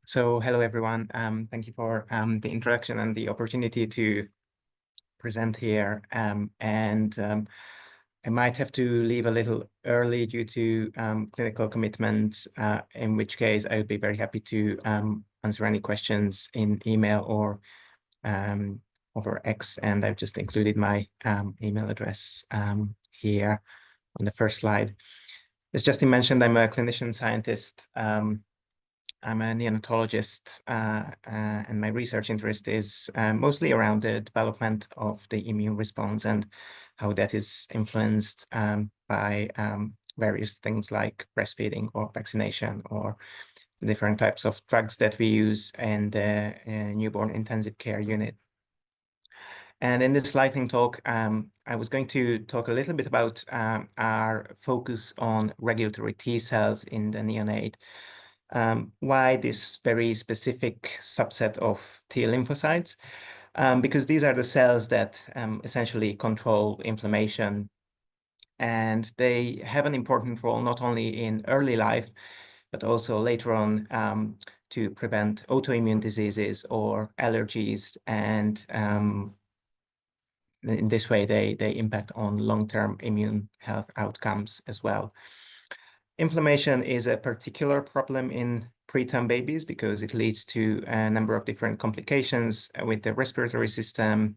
So hello, everyone. Thank you for the introduction and the opportunity to present here. I might have to leave a little early due to clinical commitments, in which case I would be very happy to answer any questions in email or over X. And I've just included my email address here on the first slide. As Justin mentioned, I'm a clinician scientist. I'm a neonatologist, and my research interest is mostly around the development of the immune response and how that is influenced by various things like breastfeeding or vaccination or different types of drugs that we use in the newborn intensive care unit. And in this lightning talk, I was going to talk a little bit about our focus on regulatory T cells in the neonate. Why this very specific subset of T lymphocytes? Because these are the cells that essentially control inflammation, and they have an important role not only in early life, but also later on to prevent autoimmune diseases or allergies. And in this way, they impact on long-term immune health outcomes as well. Inflammation is a particular problem in preterm babies because it leads to a number of different complications with the respiratory system,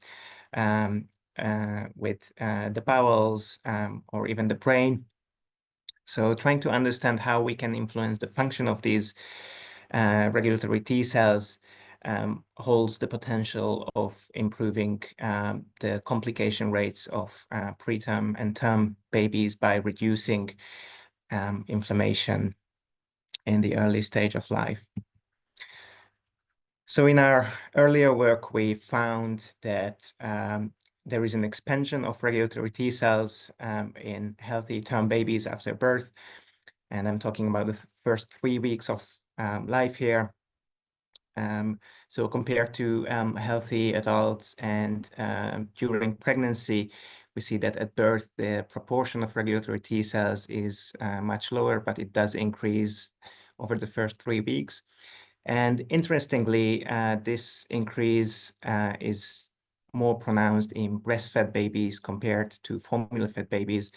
with the bowels, or even the brain. So trying to understand how we can influence the function of these regulatory T cells holds the potential of improving the complication rates of preterm and term babies by reducing inflammation in the early stage of life. So in our earlier work, we found that there is an expansion of regulatory T cells in healthy term babies after birth. And I'm talking about the first 3 weeks of life here. So compared to healthy adults and during pregnancy, we see that at birth, the proportion of regulatory T cells is much lower, but it does increase over the first 3 weeks. And interestingly, this increase is more pronounced in breastfed babies compared to formula-fed babies.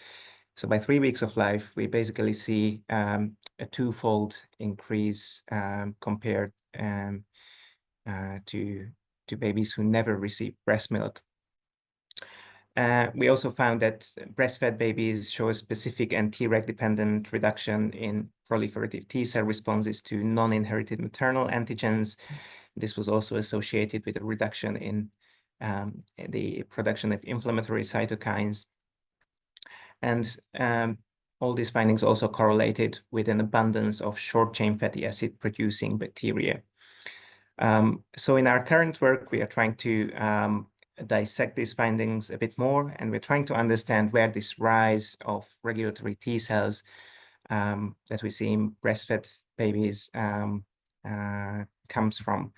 So by 3 weeks of life, we basically see a twofold increase compared to babies who never receive breast milk. We also found that breastfed babies show a specific and Treg dependent reduction in proliferative T cell responses to non-inherited maternal antigens. This was also associated with a reduction in the production of inflammatory cytokines. And all these findings also correlated with an abundance of short-chain fatty acid producing bacteria. So in our current work, we are trying to dissect these findings a bit more, and we're trying to understand where this rise of regulatory T cells that we see in breastfed babies comes from.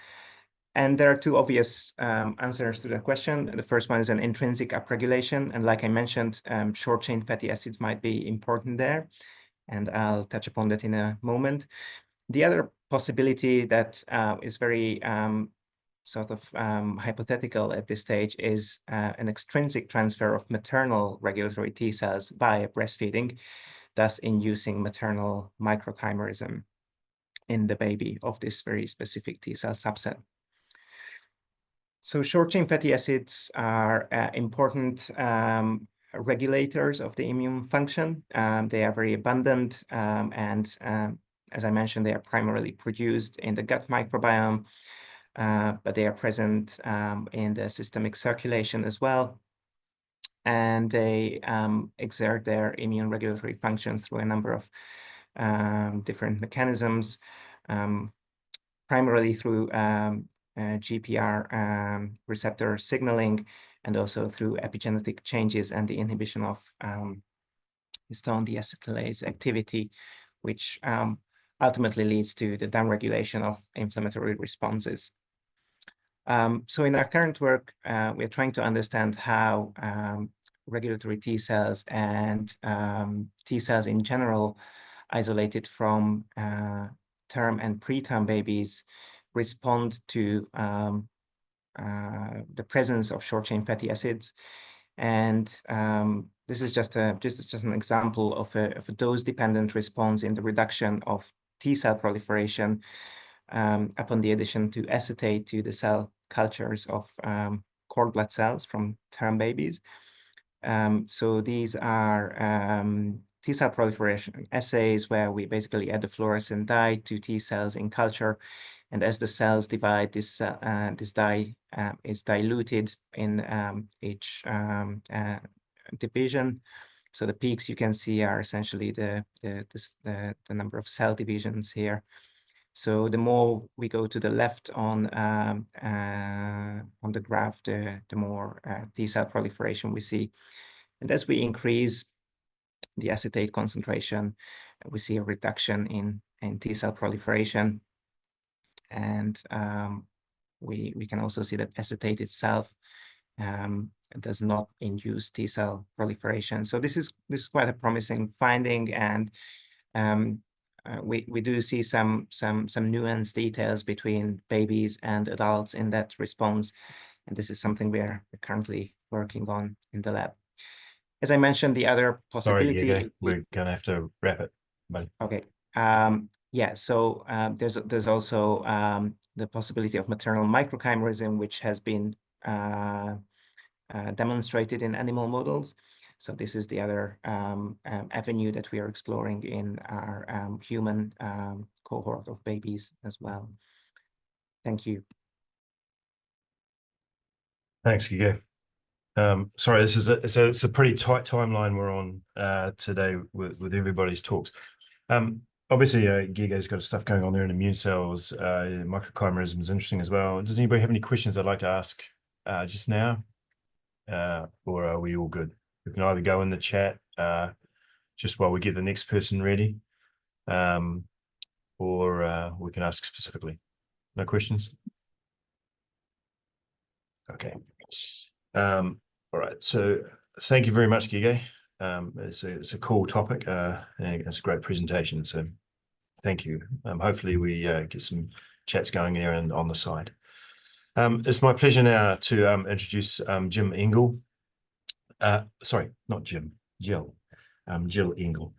And there are two obvious answers to that question. The first one is an intrinsic upregulation. And like I mentioned, short-chain fatty acids might be important there. And I'll touch upon that in a moment. The other possibility that is very sort of hypothetical at this stage is an extrinsic transfer of maternal regulatory T cells via breastfeeding, thus inducing maternal microchimerism in the baby of this very specific T cell subset. So short-chain fatty acids are important regulators of the immune function. They are very abundant, and as I mentioned, they are primarily produced in the gut microbiome, but they are present in the systemic circulation as well. And they exert their immune regulatory functions through a number of different mechanisms, primarily through GPR receptor signaling, and also through epigenetic changes and the inhibition of histone deacetylase activity, which ultimately leads to the downregulation of inflammatory responses. So in our current work, we're trying to understand how regulatory T cells and T cells in general, isolated from term and preterm babies respond to the presence of short-chain fatty acids. And this is just an example of a dose-dependent response in the reduction of T cell proliferation upon the addition to acetate to the cell cultures of cord blood cells from term babies. So these are T cell proliferation assays where we basically add the fluorescent dye to T cells in culture. And as the cells divide, this dye is diluted in each division. So the peaks you can see are essentially the number of cell divisions here. So the more we go to the left on the graph, the more T cell proliferation we see. And as we increase the acetate concentration, we see a reduction in T cell proliferation. And we can also see that acetate itself does not induce T cell proliferation. So this is quite a promising finding, and we do see some nuanced details between babies and adults in that response, and this is something we're currently working on in the lab. As I mentioned, the other possibility. Sorry, Diego, we're gonna have to wrap it, buddy. Okay. Yeah. So there's also the possibility of maternal microchimerism, which has been demonstrated in animal models. So this is the other avenue that we are exploring in our human cohort of babies as well. Thank you. Thanks, Gigo. Sorry, it's a pretty tight timeline we're on today with everybody's talks. Obviously, Gigo's got stuff going on there in immune cells. Microchimerism is interesting as well. Does anybody have any questions they'd like to ask just now? Or are we all good? We can either go in the chat just while we get the next person ready, or we can ask specifically. No questions? Okay. All right. So thank you very much, Gigo. It's a cool topic and it's a great presentation. So thank you. Hopefully we get some chats going there and on the side. It's my pleasure now to introduce Jim Engel. Sorry, not Jim, Jill. Jill Engel.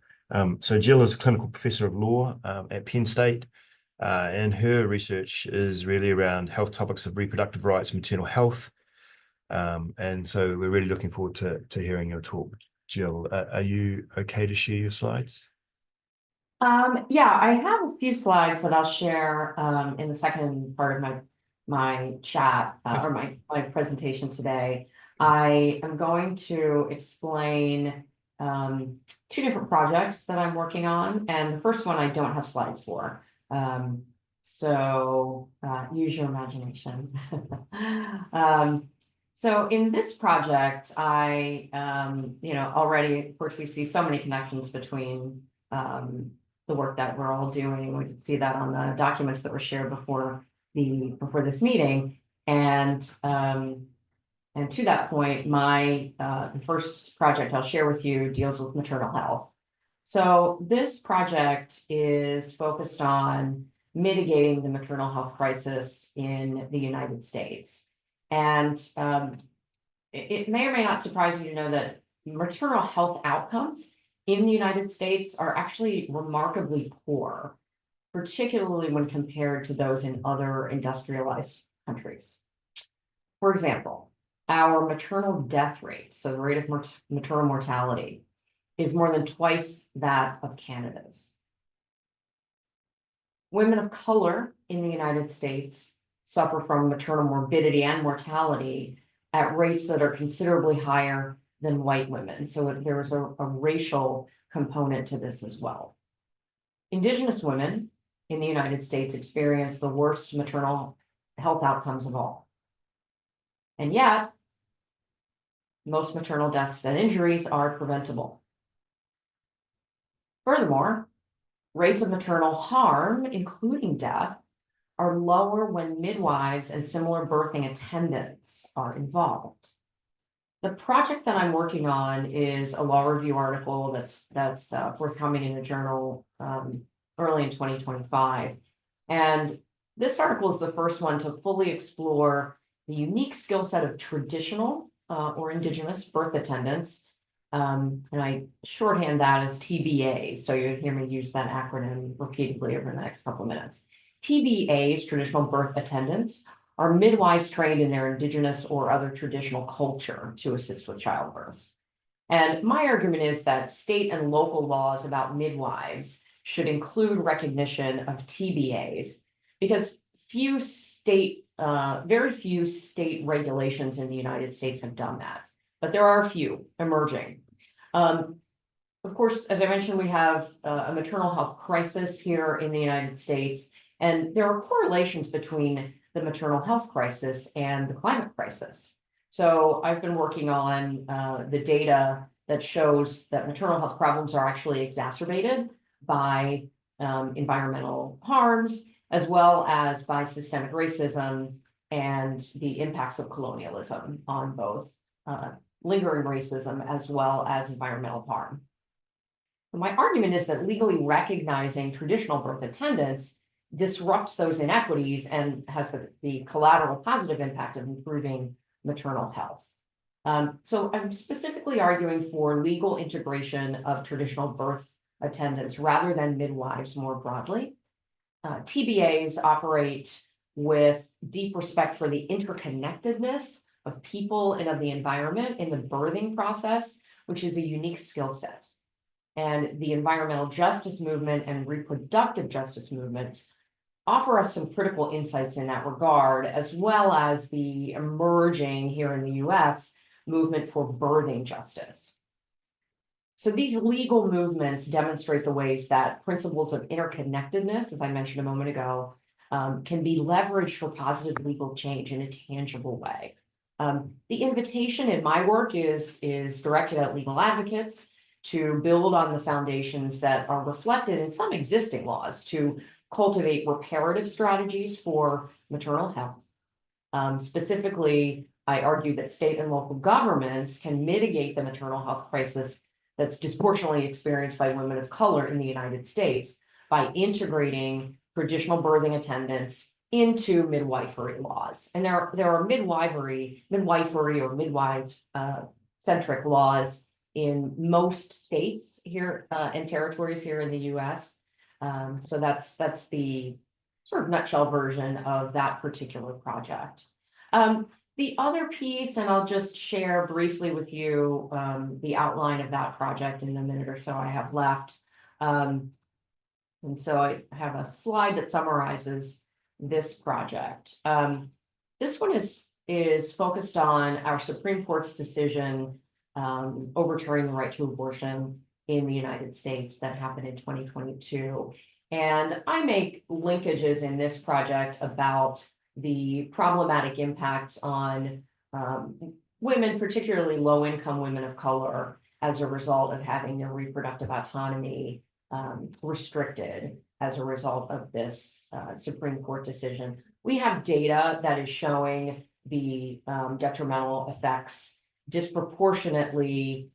So Jill is a clinical professor of law at Penn State, and her research is really around health topics of reproductive rights and maternal health. And so we're really looking forward to hearing your talk. Jill, are you okay to share your slides? Yeah, I have a few slides that I'll share in the second part of my chat or my presentation today. I am going to explain two different projects that I'm working on, and the first one I don't have slides for. So use your imagination. So in this project, I, already, of course, we see so many connections between the work that we're all doing. We could see that on the documents that were shared before this meeting. And to that point, the first project I'll share with you deals with maternal health. So this project is focused on mitigating the maternal health crisis in the United States. And it may or may not surprise you to know that maternal health outcomes in the United States are actually remarkably poor, particularly when compared to those in other industrialized countries. For example, our maternal death rate, so the rate of maternal mortality, is more than twice that of Canada's. Women of color in the United States suffer from maternal morbidity and mortality at rates that are considerably higher than white women. So there is a racial component to this as well. Indigenous women in the United States experience the worst maternal health outcomes of all. And yet, most maternal deaths and injuries are preventable. Furthermore, rates of maternal harm, including death, are lower when midwives and similar birthing attendants are involved. The project that I'm working on is a law review article that's forthcoming in a journal early in 2025. And this article is the first one to fully explore the unique skill set of traditional or indigenous birth attendants. And I shorthand that as TBAs. So you'll hear me use that acronym repeatedly over the next couple of minutes. TBAs, traditional birth attendants, are midwives trained in their indigenous or other traditional culture to assist with childbirth. And my argument is that state and local laws about midwives should include recognition of TBAs because very few state regulations in the United States have done that, but there are a few emerging. Of course, as I mentioned, we have a maternal health crisis here in the United States, and there are correlations between the maternal health crisis and the climate crisis. So I've been working on the data that shows that maternal health problems are actually exacerbated by environmental harms, as well as by systemic racism and the impacts of colonialism on both lingering racism as well as environmental harm. So my argument is that legally recognizing traditional birth attendants disrupts those inequities and has the collateral positive impact of improving maternal health. So I'm specifically arguing for legal integration of traditional birth attendants rather than midwives more broadly. TBAs operate with deep respect for the interconnectedness of people and of the environment in the birthing process, which is a unique skill set. And the environmental justice movement and reproductive justice movements offer us some critical insights in that regard, as well as the emerging here in the US movement for birthing justice. So these legal movements demonstrate the ways that principles of interconnectedness, as I mentioned a moment ago, can be leveraged for positive legal change in a tangible way. The invitation in my work is directed at legal advocates to build on the foundations that are reflected in some existing laws to cultivate reparative strategies for maternal health. Specifically, I argue that state and local governments can mitigate the maternal health crisis that's disproportionately experienced by women of color in the United States by integrating traditional birthing attendants into midwifery laws. And there are midwifery or midwives centric laws in most states here and territories here in the US. So that's the sort of nutshell version of that particular project. The other piece, and I'll just share briefly with you the outline of that project in the minute or so I have left. And so I have a slide that summarizes this project. This one is focused on our Supreme Court's decision overturning the right to abortion in the United States that happened in 2022. And I make linkages in this project about the problematic impacts on women, particularly low-income women of color, as a result of having their reproductive autonomy restricted as a result of this Supreme Court decision. We have data that is showing the detrimental effects disproportionately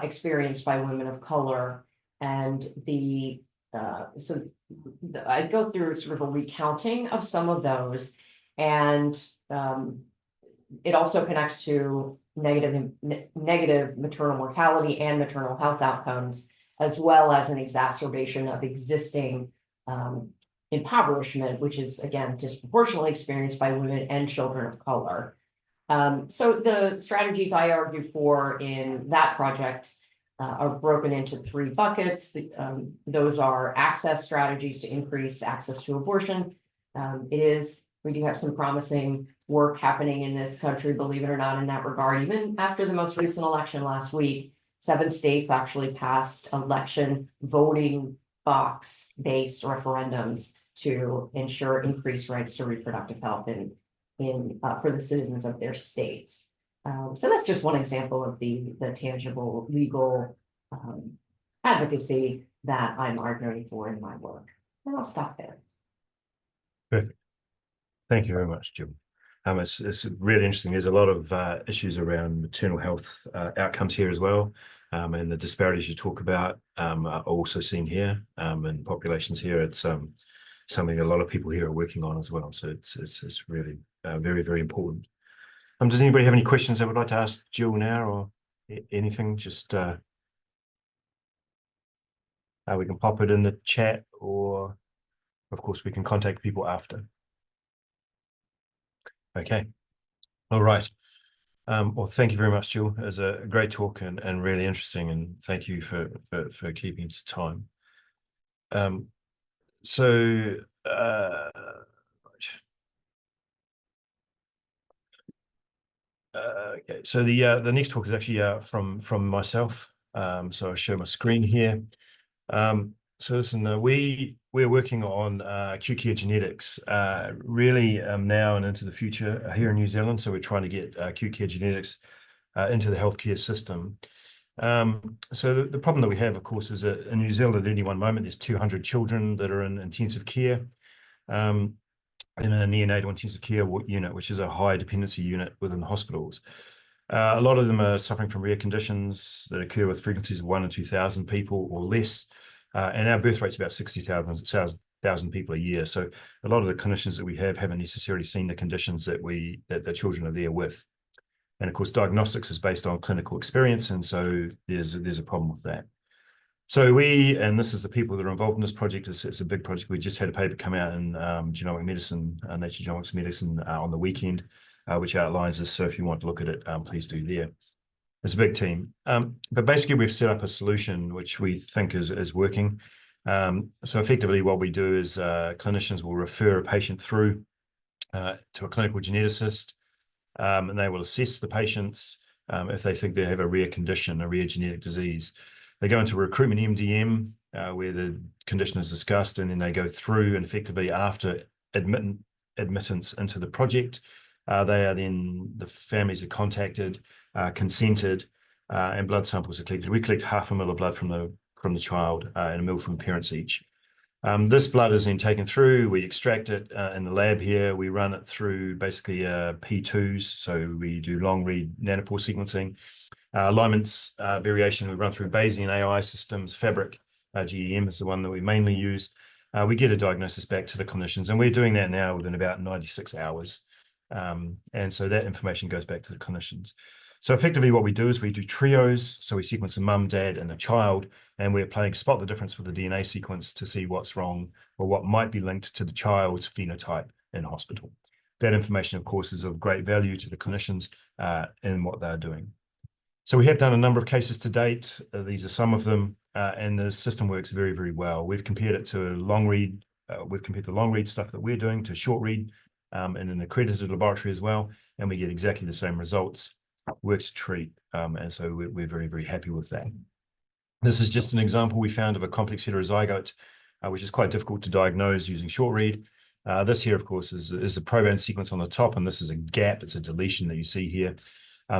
experienced by women of color, and I go through sort of a recounting of some of those, and it also connects to negative maternal mortality and maternal health outcomes, as well as an exacerbation of existing impoverishment, which is, again, disproportionately experienced by women and children of color. So the strategies I argue for in that project are broken into 3 buckets. Those are access strategies to increase access to abortion. We do have some promising work happening in this country, believe it or not, in that regard. Even after the most recent election last week, 7 states actually passed election voting box-based referendums to ensure increased rights to reproductive health for the citizens of their states. So that's just one example of the tangible legal advocacy that I'm arguing for in my work. And I'll stop there. Perfect. Thank you very much, Jill. It's really interesting. There's a lot of issues around maternal health outcomes here as well. And the disparities you talk about are also seen here in populations here. It's something a lot of people here are working on as well. So it's really very, very important. Does anybody have any questions they would like to ask Jill now, or anything? Just we can pop it in the chat, or of course we can contact people after. Okay. All right. Well, thank you very much, Jill. It was a great talk and really interesting, and thank you for keeping to time. So okay, so the next talk is actually from myself. So I'll show my screen here. So listen, we're working on acute care genetics really now and into the future here in New Zealand. So we're trying to get acute care genetics into the healthcare system. So the problem that we have, of course, is that in New Zealand at any one moment, there's 200 children that are in intensive care. In a neonatal intensive care unit, which is a high dependency unit within hospitals. A lot of them are suffering from rare conditions that occur with frequencies of 1 in 2,000 people or less. And our birth rate's about 60,000 people a year. So a lot of the clinicians that we haven't necessarily seen the conditions that the children are there with. And of course, diagnostics is based on clinical experience. And so there's a problem with that. So and this is the people that are involved in this project, it's a big project. We just had a paper come out in Genomic Medicine, Nature Genomics Medicine on the weekend, which outlines this. So if you want to look at it, please do there. It's a big team. But basically we've set up a solution which we think is working. So effectively what we do is clinicians will refer a patient through to a clinical geneticist, and they will assess the patients if they think they have a rare condition, a rare genetic disease. They go into recruitment MDM, where the condition is discussed, and then they go through, and effectively after admittance into the project, the families are contacted, consented, and blood samples are collected. We collect 0.5 ml of blood from the child and 1 ml from parents each. This blood is then taken through, we extract it in the lab here, we run it through basically P2s, so we do long read nanopore sequencing. Alignments variation, we run through Bayesian AI systems. Fabric GEM is the one that we mainly use. We get a diagnosis back to the clinicians, and we're doing that now within about 96 hours. And so that information goes back to the clinicians. So effectively what we do is we do trios. So we sequence a mum, dad, and a child, and we're playing spot the difference with the DNA sequence to see what's wrong or what might be linked to the child's phenotype in hospital. That information, of course, is of great value to the clinicians in what they're doing. So we have done a number of cases to date. These are some of them, and the system works very, very well. We've compared it to long read. We've compared the long read stuff that we're doing to short read in an accredited laboratory as well, and we get exactly the same results. Works a treat, and so we're very, very happy with that. This is just an example we found of a complex heterozygote, which is quite difficult to diagnose using short read. This here, of course, is the proband sequence on the top, and this is a gap. It's a deletion that you see here.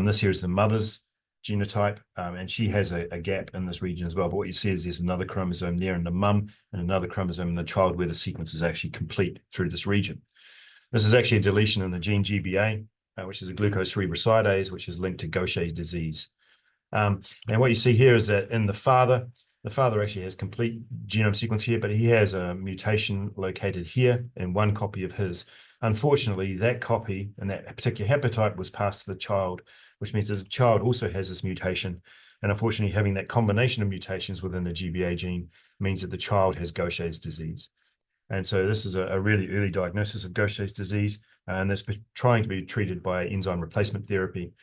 This here is the mother's genotype, and she has a gap in this region as well. But what you see is there's another chromosome there in the mum and another chromosome in the child where the sequence is actually complete through this region. This is actually a deletion in the gene GBA, which is a glucose-3 residase, which is linked to Gaucher's disease. And what you see here is that in the father actually has complete genome sequence here, but he has a mutation located here in one copy of his. Unfortunately, that copy and that particular haplotype was passed to the child, which means that the child also has this mutation. And unfortunately, having that combination of mutations within the GBA gene means that the child has Gaucher's disease. And so this is a really early diagnosis of Gaucher's disease, and that's trying to be treated by enzyme replacement therapy,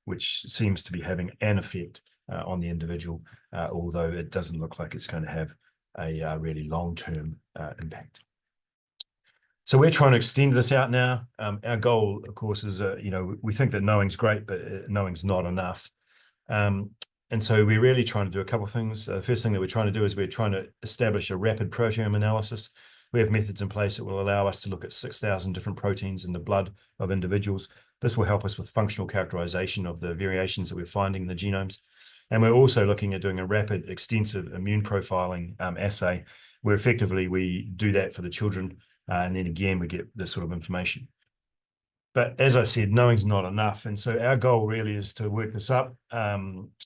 which seems to be having an effect on the individual, although it doesn't look like it's going to have a really long-term impact. So we're trying to extend this out now. Our goal, of course, is, we think that knowing's great, but knowing's not enough. And so we're really trying to do a couple of things. The first thing that we're trying to do is we're trying to establish a rapid proteome analysis. We have methods in place that will allow us to look at 6,000 different proteins in the blood of individuals. This will help us with functional characterization of the variations that we're finding in the genomes. And we're also looking at doing a rapid, extensive immune profiling assay, where effectively we do that for the children, and then again, we get this sort of information. But as I said, knowing's not enough. And so our goal really is to work this up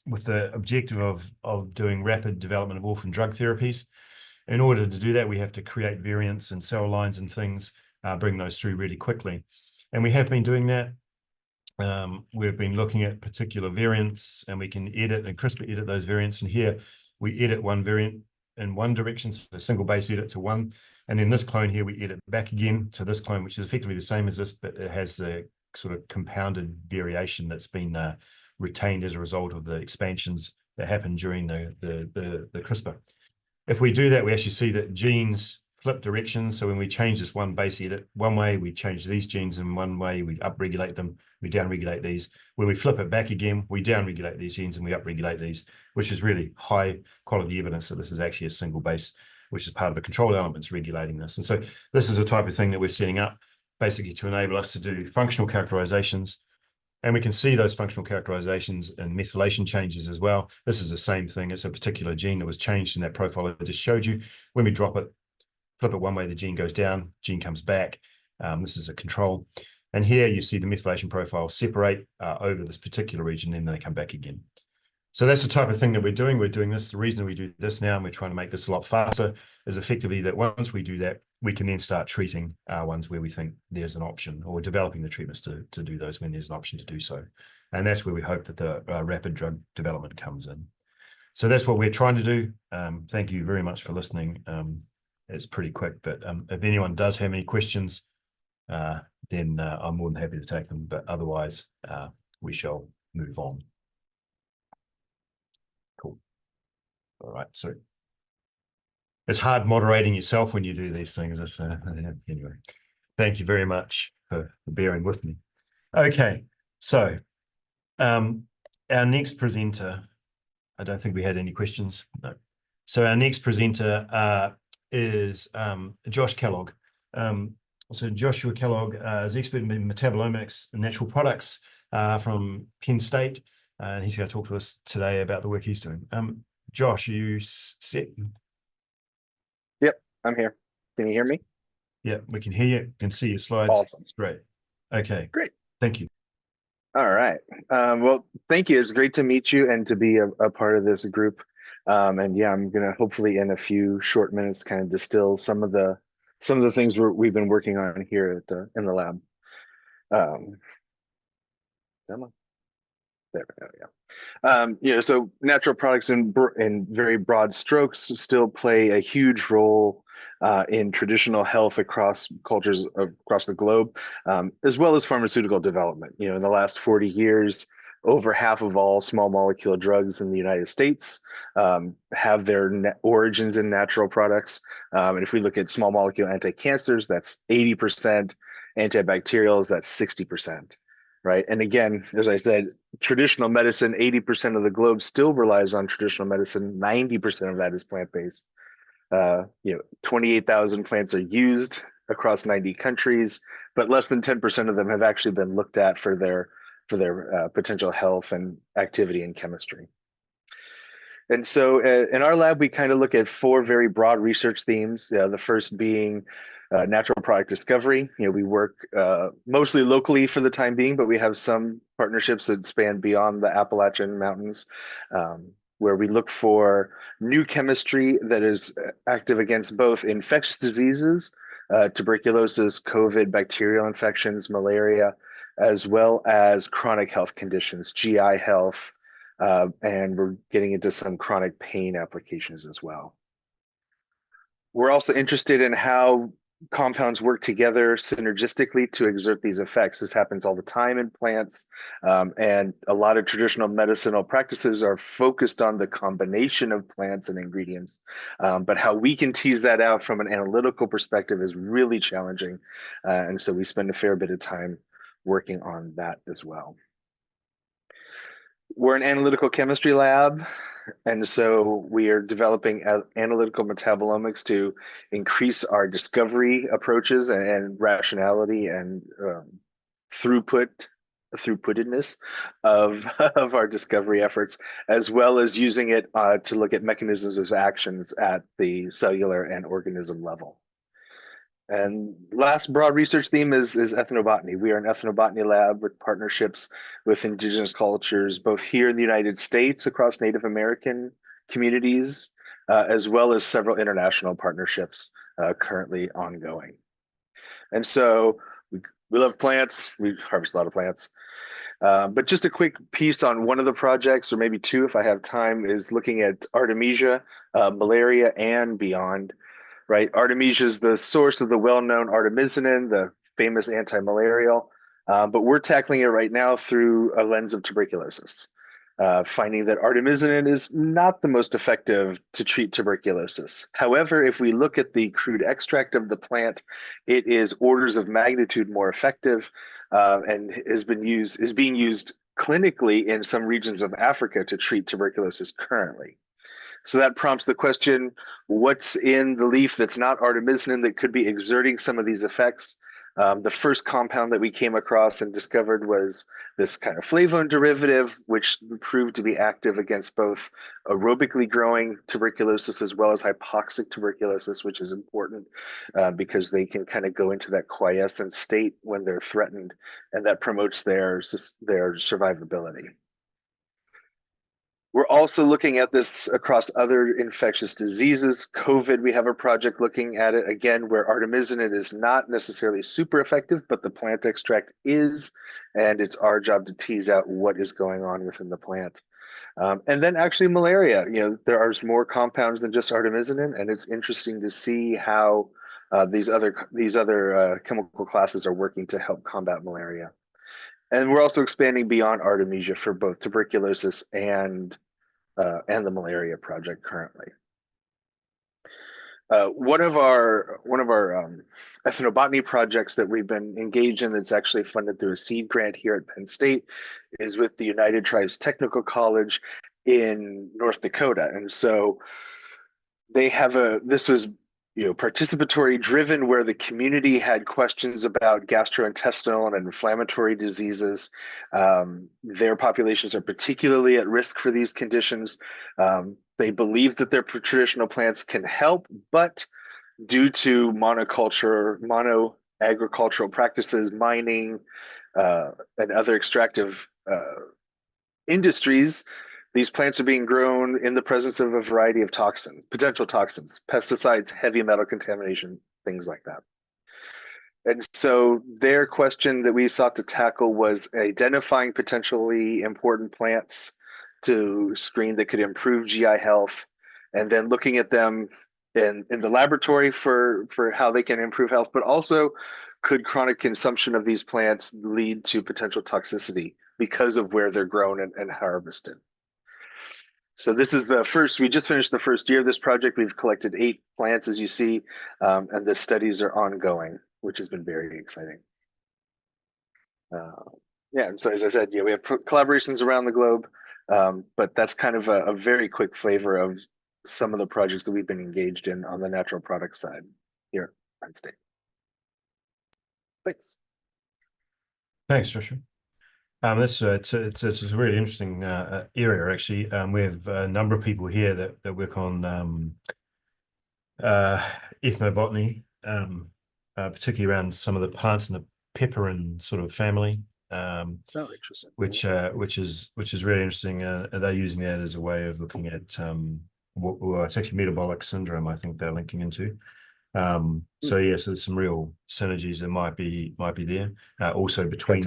with the objective of doing rapid development of orphan drug therapies. In order to do that, we have to create variants and cell lines and things, bring those through really quickly. And we have been doing that. We've been looking at particular variants, and we can edit and CRISPR edit those variants. And here we edit one variant in one direction, so a single base edit to one. And then this clone here, we edit back again to this clone, which is effectively the same as this, but it has the sort of compounded variation that's been retained as a result of the expansions that happened during the CRISPR. If we do that, we actually see that genes flip directions. So when we change this one base edit one way, we change these genes in one way, we upregulate them, we downregulate these. When we flip it back again, we downregulate these genes and we upregulate these, which is really high quality evidence that this is actually a single base, which is part of the control elements regulating this. And so this is a type of thing that we're setting up basically to enable us to do functional characterizations. And we can see those functional characterizations and methylation changes as well. This is the same thing. It's a particular gene that was changed in that profile I just showed you. When we drop it, flip it one way, the gene goes down, gene comes back. This is a control. And here you see the methylation profile separate over this particular region, and then they come back again. So that's the type of thing that we're doing. We're doing this. The reason we do this now, and we're trying to make this a lot faster, is effectively that once we do that, we can then start treating ones where we think there's an option, or developing the treatments to do those when there's an option to do so. And that's where we hope that the rapid drug development comes in. So that's what we're trying to do. Thank you very much for listening. It's pretty quick, but if anyone does have any questions, then I'm more than happy to take them. But otherwise, we shall move on. Cool. All right. So it's hard moderating yourself when you do these things. Anyway, thank you very much for bearing with me. Okay. So our next presenter, I don't think we had any questions. No. So our next presenter is Josh Kellogg. So Joshua Kellogg is expert in metabolomics and natural products from Penn State. And he's going to talk to us today about the work he's doing. Josh, are you set? Yep, I'm here. Can you hear me? Yeah, we can hear you. Can see your slides. Awesome. It's great. Okay. Great. Thank you. All right. Well, thank you. It's great to meet you and to be a part of this group. And yeah, I'm gonna hopefully in a few short minutes kind of distill some of the things we've been working on here at in the lab. Come on. There we go. Yeah. So natural products in very broad strokes still play a huge role in traditional health across cultures across the globe, as well as pharmaceutical development. In the last 40 years, over half of all small molecule drugs in the United States have their origins in natural products. And if we look at small molecule anti-cancers, that's 80%, antibacterials, that's 60%. Right. And again, as I said, traditional medicine, 80% of the globe still relies on traditional medicine. 90% of that is plant-based. 28,000 plants are used across 90 countries, but less than 10% of them have actually been looked at for their potential health and activity in chemistry. And so in our lab, we kind of look at 4 very broad research themes. The first being natural product discovery. We work mostly locally for the time being, but we have some partnerships that span beyond the Appalachian Mountains, where we look for new chemistry that is active against both infectious diseases, tuberculosis, COVID, bacterial infections, malaria, as well as chronic health conditions, GI health, and we're getting into some chronic pain applications as well. We're also interested in how compounds work together synergistically to exert these effects. This happens all the time in plants, and a lot of traditional medicinal practices are focused on the combination of plants and ingredients, but how we can tease that out from an analytical perspective is really challenging, and so we spend a fair bit of time working on that as well. We're an analytical chemistry lab, and so we are developing analytical metabolomics to increase our discovery approaches and rationality and throughputedness of our discovery efforts, as well as using it to look at mechanisms of actions at the cellular and organism level. And last broad research theme is ethnobotany. We are an ethnobotany lab with partnerships with indigenous cultures, both here in the United States across Native American communities, as well as several international partnerships currently ongoing. And so we love plants. We harvest a lot of plants. But just a quick piece on one of the projects, or maybe two if I have time, is looking at Artemisia, malaria, and beyond. Right, Artemisia is the source of the well-known artemisinin, the famous anti-malarial, but we're tackling it right now through a lens of tuberculosis, finding that artemisinin is not the most effective to treat tuberculosis. However, if we look at the crude extract of the plant, it is orders of magnitude more effective, and is being used clinically in some regions of Africa to treat tuberculosis currently. So that prompts the question, what's in the leaf that's not artemisinin that could be exerting some of these effects? The first compound that we came across and discovered was this kind of flavone derivative, which proved to be active against both aerobically growing tuberculosis as well as hypoxic tuberculosis, which is important because they can kind of go into that quiescent state when they're threatened, and that promotes their survivability. We're also looking at this across other infectious diseases. COVID, we have a project looking at it again, where artemisinin is not necessarily super effective, but the plant extract is, and it's our job to tease out what is going on within the plant. And then actually malaria, there are more compounds than just artemisinin, and it's interesting to see how these other chemical classes are working to help combat malaria. And we're also expanding beyond Artemisia for both tuberculosis and the malaria project currently. One of our ethnobotany projects that we've been engaged in that's actually funded through a seed grant here at Penn State is with the United Tribes Technical College in North Dakota. And so they have this was participatory driven, where the community had questions about gastrointestinal and inflammatory diseases. Their populations are particularly at risk for these conditions. They believe that their traditional plants can help, but due to mono agricultural practices, mining, and other extractive industries, these plants are being grown in the presence of a variety of potential toxins, pesticides, heavy metal contamination, things like that. And so their question that we sought to tackle was identifying potentially important plants to screen that could improve GI health, and then looking at them in the laboratory for how they can improve health, but also could chronic consumption of these plants lead to potential toxicity because of where they're grown and harvested. So this is we just finished the first year of this project. We've collected 8 plants, as you see, and the studies are ongoing, which has been very exciting. Yeah, and so as I said, we have collaborations around the globe, but that's kind of a very quick flavor of some of the projects that we've been engaged in on the natural product side here at Penn State. Thanks. Thanks, Joshua. It's a really interesting area, actually. We have a number of people here that work on ethnobotany, particularly around some of the plants in the pepperin sort of family, Interesting. which is really interesting. And they're using that as a way of looking at it's actually metabolic syndrome, I think they're linking into. So there's some real synergies that might be there. Also between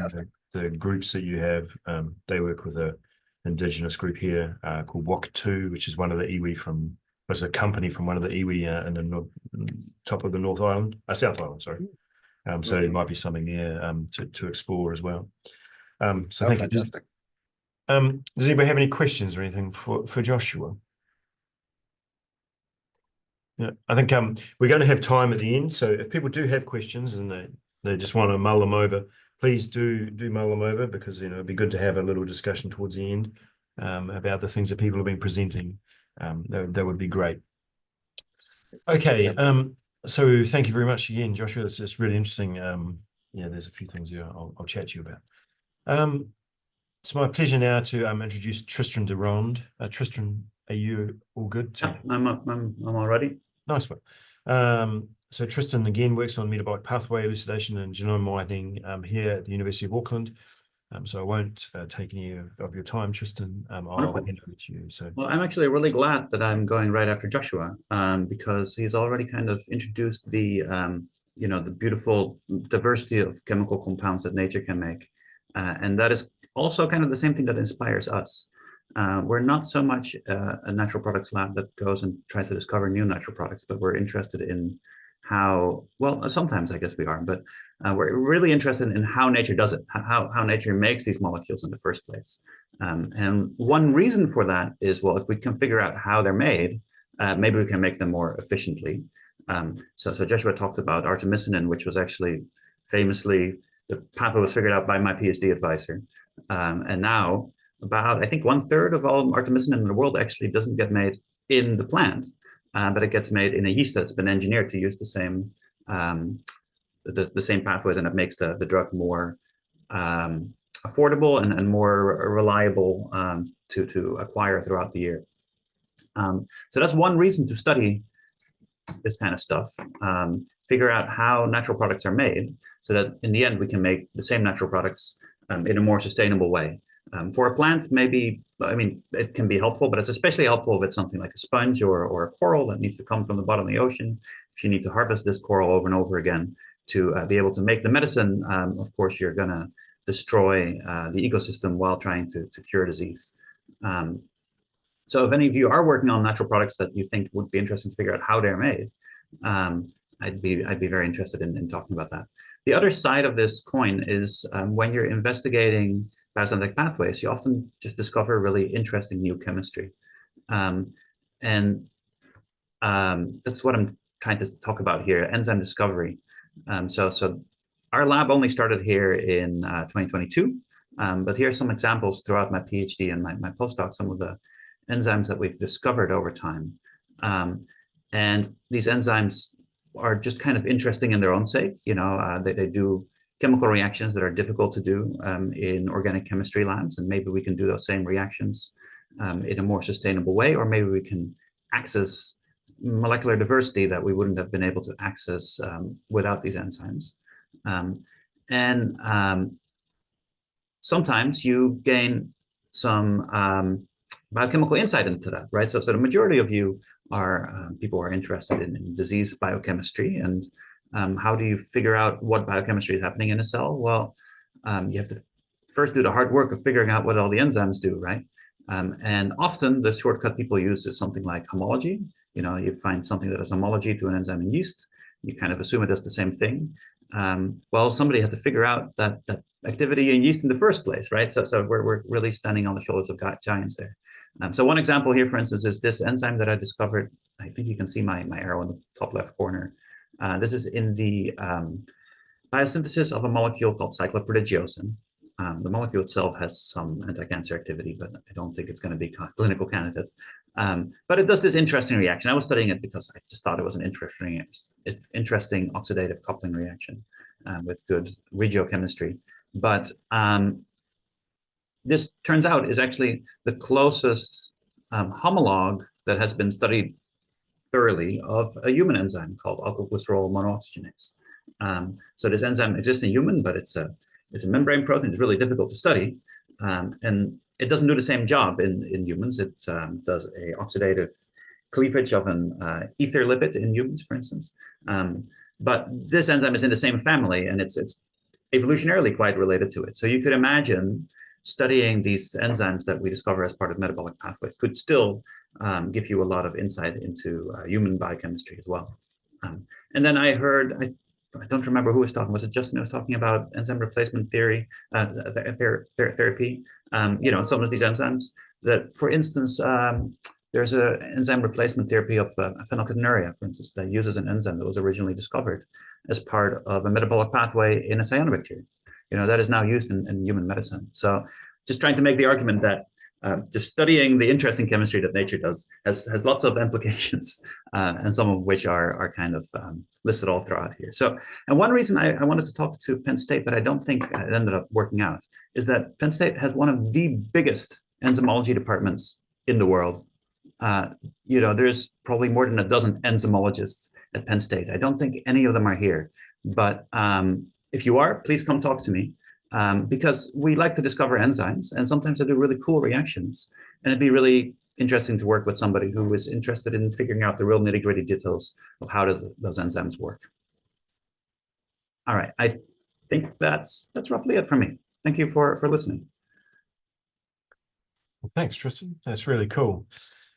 the groups that you have, they work with an indigenous group here called Wakatu, which is one of the was a company from one of the iwi in the top of the South Island, sorry. So it might be something there to explore as well. So thank you. Does anybody have any questions or anything for Joshua? Yeah, I think we're going to have time at the end. So if people do have questions and they just want to mull them over, please do mull them over, because it'd be good to have a little discussion towards the end about the things that people have been presenting. That would be great. Okay. So thank you very much again, Joshua. It's really interesting. There's a few things here I'll chat to you about. It's my pleasure now to introduce Tristan Durand. Tristan, are you all good? Yeah, I'm all ready. Nice one. So Tristan again works on metabolic pathway elucidation and genome widening here at the University of Auckland. So I won't take any of your time, Tristan. I'll Wonderful. hand over to you. So Well, I'm actually really glad that I'm going right after Joshua, because he's already kind of introduced the the beautiful diversity of chemical compounds that nature can make, and that is also kind of the same thing that inspires us. We're not so much a natural products lab that goes and tries to discover new natural products, but we're interested in how, well, sometimes I guess we are, but we're really interested in how nature does it, how nature makes these molecules in the first place. And one reason for that is, well, if we can figure out how they're made, maybe we can make them more efficiently. So Joshua talked about artemisinin, which was actually famously, the pathway was figured out by my PhD advisor. And now about, I think 1/3 of all artemisinin in the world actually doesn't get made in the plant, but it gets made in a yeast that's been engineered to use the same pathways, and it makes the drug more affordable and more reliable to acquire throughout the year. So that's one reason to study this kind of stuff, figure out how natural products are made, so that in the end we can make the same natural products in a more sustainable way. For a plant, maybe, I mean, it can be helpful, but it's especially helpful if it's something like a sponge or a coral that needs to come from the bottom of the ocean. If you need to harvest this coral over and over again to be able to make the medicine, of course, you're going to destroy the ecosystem while trying to cure disease. So if any of you are working on natural products that you think would be interesting to figure out how they're made, I'd be very interested in talking about that. The other side of this coin is when you're investigating biosynthetic pathways, you often just discover really interesting new chemistry. And that's what I'm trying to talk about here, enzyme discovery. So our lab only started here in 2022, but here are some examples throughout my PhD and my postdoc, some of the enzymes that we've discovered over time. And these enzymes are just kind of interesting in their own sake. They do chemical reactions that are difficult to do in organic chemistry labs, and maybe we can do those same reactions in a more sustainable way, or maybe we can access molecular diversity that we wouldn't have been able to access without these enzymes. Sometimes you gain some biochemical insight into that, right? So the majority of you are people who are interested in disease biochemistry, and how do you figure out what biochemistry is happening in a cell? Well, you have to first do the hard work of figuring out what all the enzymes do, right? And often the shortcut people use is something like homology. You find something that has homology to an enzyme in yeast, you kind of assume it does the same thing. Well, somebody had to figure out that activity in yeast in the first place, right? So we're really standing on the shoulders of giants there. So one example here, for instance, is this enzyme that I discovered. I think you can see my arrow in the top left corner. This is in the biosynthesis of a molecule called cycloprodigiosin. The molecule itself has some anti-cancer activity, but I don't think it's going to be a clinical candidate. But it does this interesting reaction. I was studying it because I just thought it was an interesting oxidative coupling reaction with good regiochemistry. But this turns out is actually the closest homologue that has been studied thoroughly of a human enzyme called alkylglycerol monooxygenase. So this enzyme exists in human, but it's a membrane protein. It's really difficult to study, and it doesn't do the same job in humans. It does a oxidative cleavage of an ether lipid in humans, for instance. But this enzyme is in the same family, and it's evolutionarily quite related to it. So you could imagine studying these enzymes that we discover as part of metabolic pathways could still give you a lot of insight into human biochemistry as well. And then I heard, I don't remember who was talking. Was it Justin who was talking about enzyme replacement theory, therapy? Some of these enzymes that, for instance, there's an enzyme replacement therapy of phenylketonuria, for instance, that uses an enzyme that was originally discovered as part of a metabolic pathway in a cyanobacteria. That is now used in human medicine. So just trying to make the argument that just studying the interesting chemistry that nature does has lots of implications, and some of which are kind of listed all throughout here. So, and one reason I wanted to talk to Penn State, but I don't think it ended up working out, is that Penn State has one of the biggest enzymology departments in the world. there's probably more than a dozen enzymologists at Penn State. I don't think any of them are here, but if you are, please come talk to me, because we like to discover enzymes, and sometimes they do really cool reactions, and it'd be really interesting to work with somebody who is interested in figuring out the real nitty-gritty details of how those enzymes work. All right, I think that's roughly it for me. Thank you for listening. Well, thanks, Tristan. That's really cool.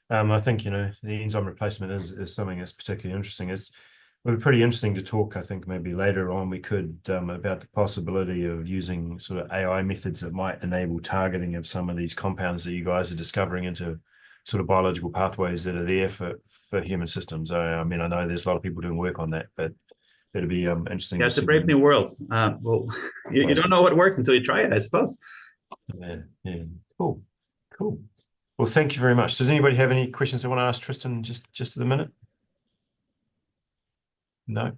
I think, the enzyme replacement is something that's particularly interesting. It would be pretty interesting to talk, I think maybe later on we could, about the possibility of using sort of AI methods that might enable targeting of some of these compounds that you guys are discovering into sort of biological pathways that are there for human systems. I mean, I know there's a lot of people doing work on that, but it'd be interesting. Yeah, it's a brave new world. Well, you don't know what works until you try it, I suppose. Yeah. Cool. Well, thank you very much. Does anybody have any questions they want to ask Tristan just at the minute? No?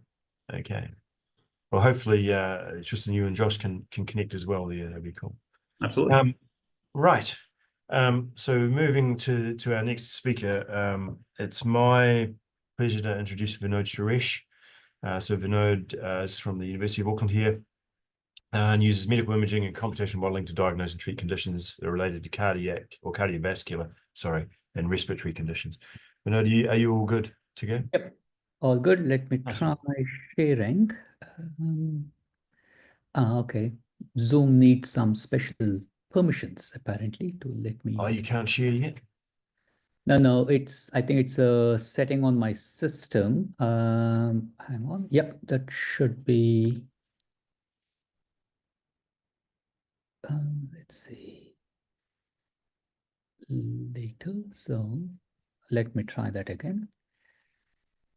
Okay. Well, hopefully, Tristan, you and Josh can connect as well there. That'd be cool. Absolutely. Right. So moving to our next speaker, it's my pleasure to introduce Vinod Suresh. So Vinod is from the University of Auckland here, and uses medical imaging and computational modeling to diagnose and treat conditions that are related to cardiovascular, and respiratory conditions. Vinod, are you all good to go? Yep, all good. Let me Nice. try sharing. Okay. Zoom needs some special permissions apparently to let me. Oh, you can't share yet? No, I think it's a setting on my system. Hang on. Yep, that should be. Let's see. Later. So let me try that again.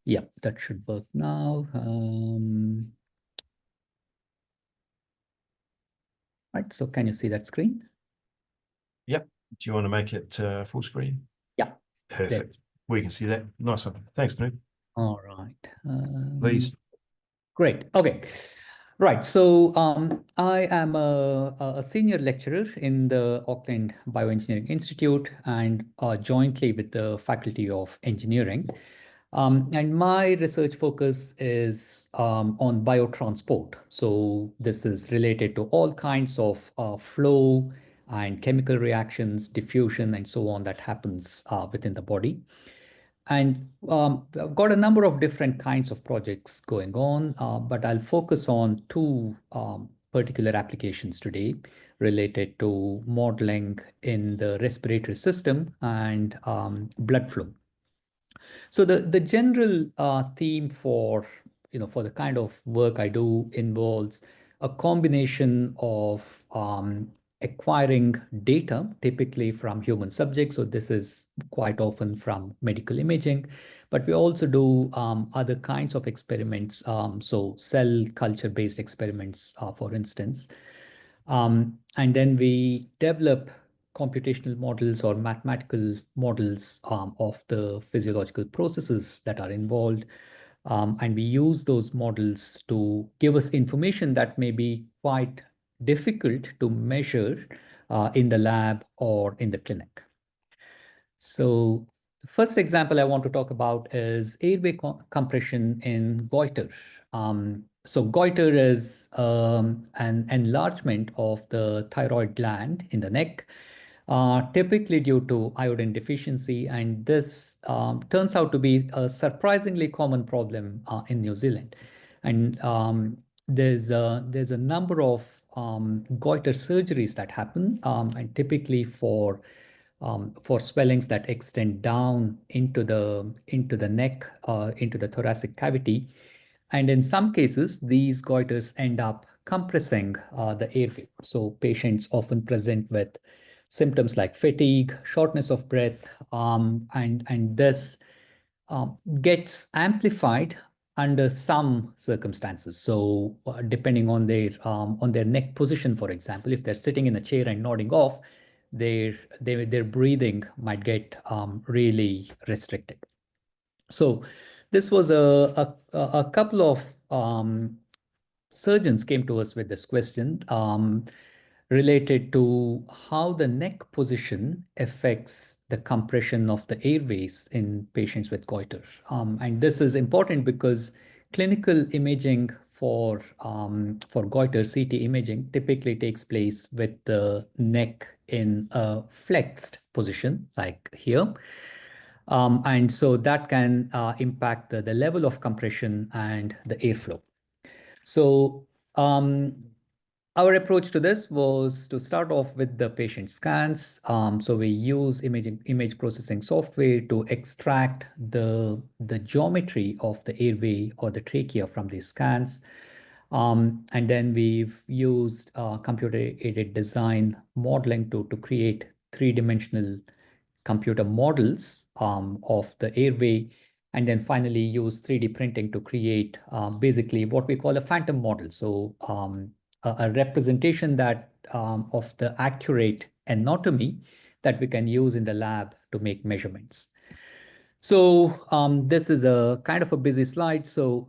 Yep, that should work now. Right, so can you see that screen? Yep. Do you want to make it full screen? Yeah. Perfect. We can see that. Nice one. Thanks, Vinod. All right. Please. Great. Okay. Right. So I am a senior lecturer in the Auckland Bioengineering Institute and jointly with the Faculty of Engineering. And my research focus is on biotransport. So this is related to all kinds of flow and chemical reactions, diffusion, and so on that happens within the body. And I've got a number of different kinds of projects going on, but I'll focus on two particular applications today related to modeling in the respiratory system and blood flow. So the general theme for the kind of work I do involves a combination of acquiring data, typically from human subjects. So this is quite often from medical imaging, but we also do other kinds of experiments. So cell culture-based experiments, for instance. And then we develop computational models or mathematical models of the physiological processes that are involved. And we use those models to give us information that may be quite difficult to measure in the lab or in the clinic. So the first example I want to talk about is airway compression in goiter. So goiter is an enlargement of the thyroid gland in the neck, typically due to iodine deficiency. And this turns out to be a surprisingly common problem in New Zealand. And there's a number of goiter surgeries that happen, and typically for swellings that extend down into the neck, into the thoracic cavity. And in some cases, these goiters end up compressing the airway. So patients often present with symptoms like fatigue, shortness of breath, and this gets amplified under some circumstances. So depending on their neck position, for example, if they're sitting in a chair and nodding off, their breathing might get really restricted. So this was a couple of surgeons came to us with this question. related to how the neck position affects the compression of the airways in patients with goiter. And this is important because clinical imaging for goiter, CT imaging, typically takes place with the neck in a flexed position, like here. And so that can impact the level of compression and the airflow. So our approach to this was to start off with the patient scans. So we use image processing software to extract the geometry of the airway or the trachea from these scans. And then we've used computer-aided design modeling to create three-dimensional computer models of the airway, and then finally use 3D printing to create basically what we call a phantom model. So a representation that of the accurate anatomy that we can use in the lab to make measurements. So this is a kind of a busy slide. So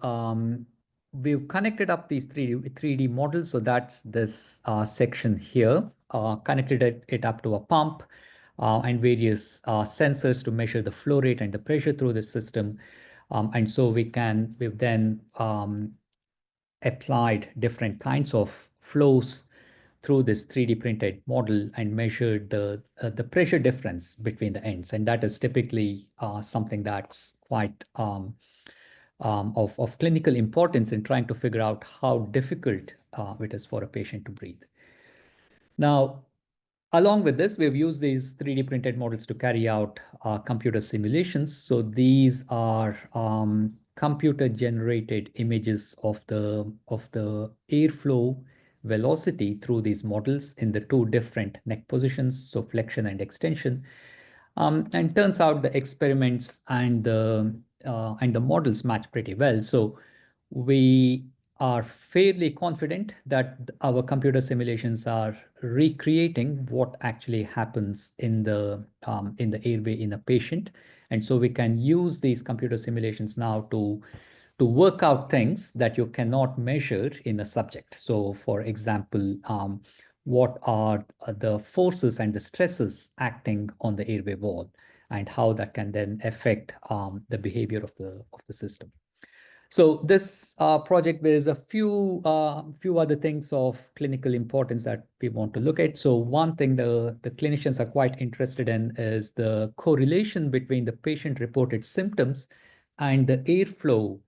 we've connected up these 3D models. So that's this section here, connected it up to a pump and various sensors to measure the flow rate and the pressure through the system. And so we've then applied different kinds of flows through this 3D printed model and measured the pressure difference between the ends. And that is typically something that's quite of clinical importance in trying to figure out how difficult it is for a patient to breathe. Now, along with this, we've used these 3D printed models to carry out computer simulations. So these are computer-generated images of the airflow velocity through these models in the two different neck positions, so flexion and extension. And turns out the experiments and the models match pretty well. So we are fairly confident that our computer simulations are recreating what actually happens in the airway in a patient. And so we can use these computer simulations now to work out things that you cannot measure in a subject. So for example, what are the forces and the stresses acting on the airway wall, and how that can then affect the behavior of the system. So this project, there is a few other things of clinical importance that we want to look at. So one thing the clinicians are quite interested in is the correlation between the patient-reported symptoms and the airflow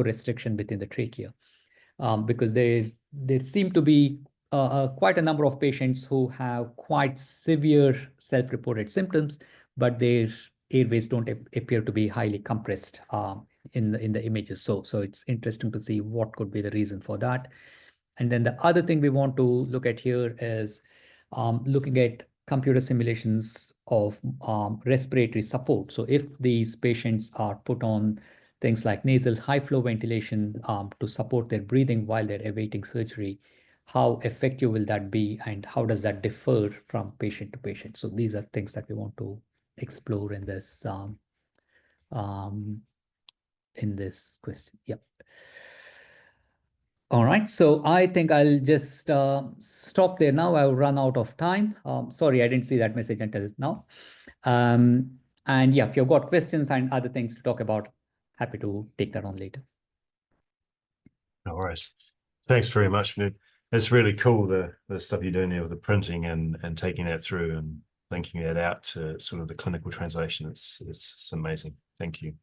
restriction within the trachea, because there seem to be quite a number of patients who have quite severe self-reported symptoms, but their airways don't appear to be highly compressed in the images. So it's interesting to see what could be the reason for that. And then the other thing we want to look at here is looking at computer simulations of respiratory support. So if these patients are put on things like nasal high flow ventilation to support their breathing while they're awaiting surgery, how effective will that be, and how does that differ from patient to patient? So these are things that we want to explore in this question. Yep. All right, so I think I'll just stop there now. I've run out of time. Sorry, I didn't see that message until now. And yeah, if you've got questions and other things to talk about, happy to take that on later. No worries. Thanks very much, Manoj. It's really cool, the stuff you're doing there with the printing and taking that through and linking that out to sort of the clinical translation. It's amazing. Thank you.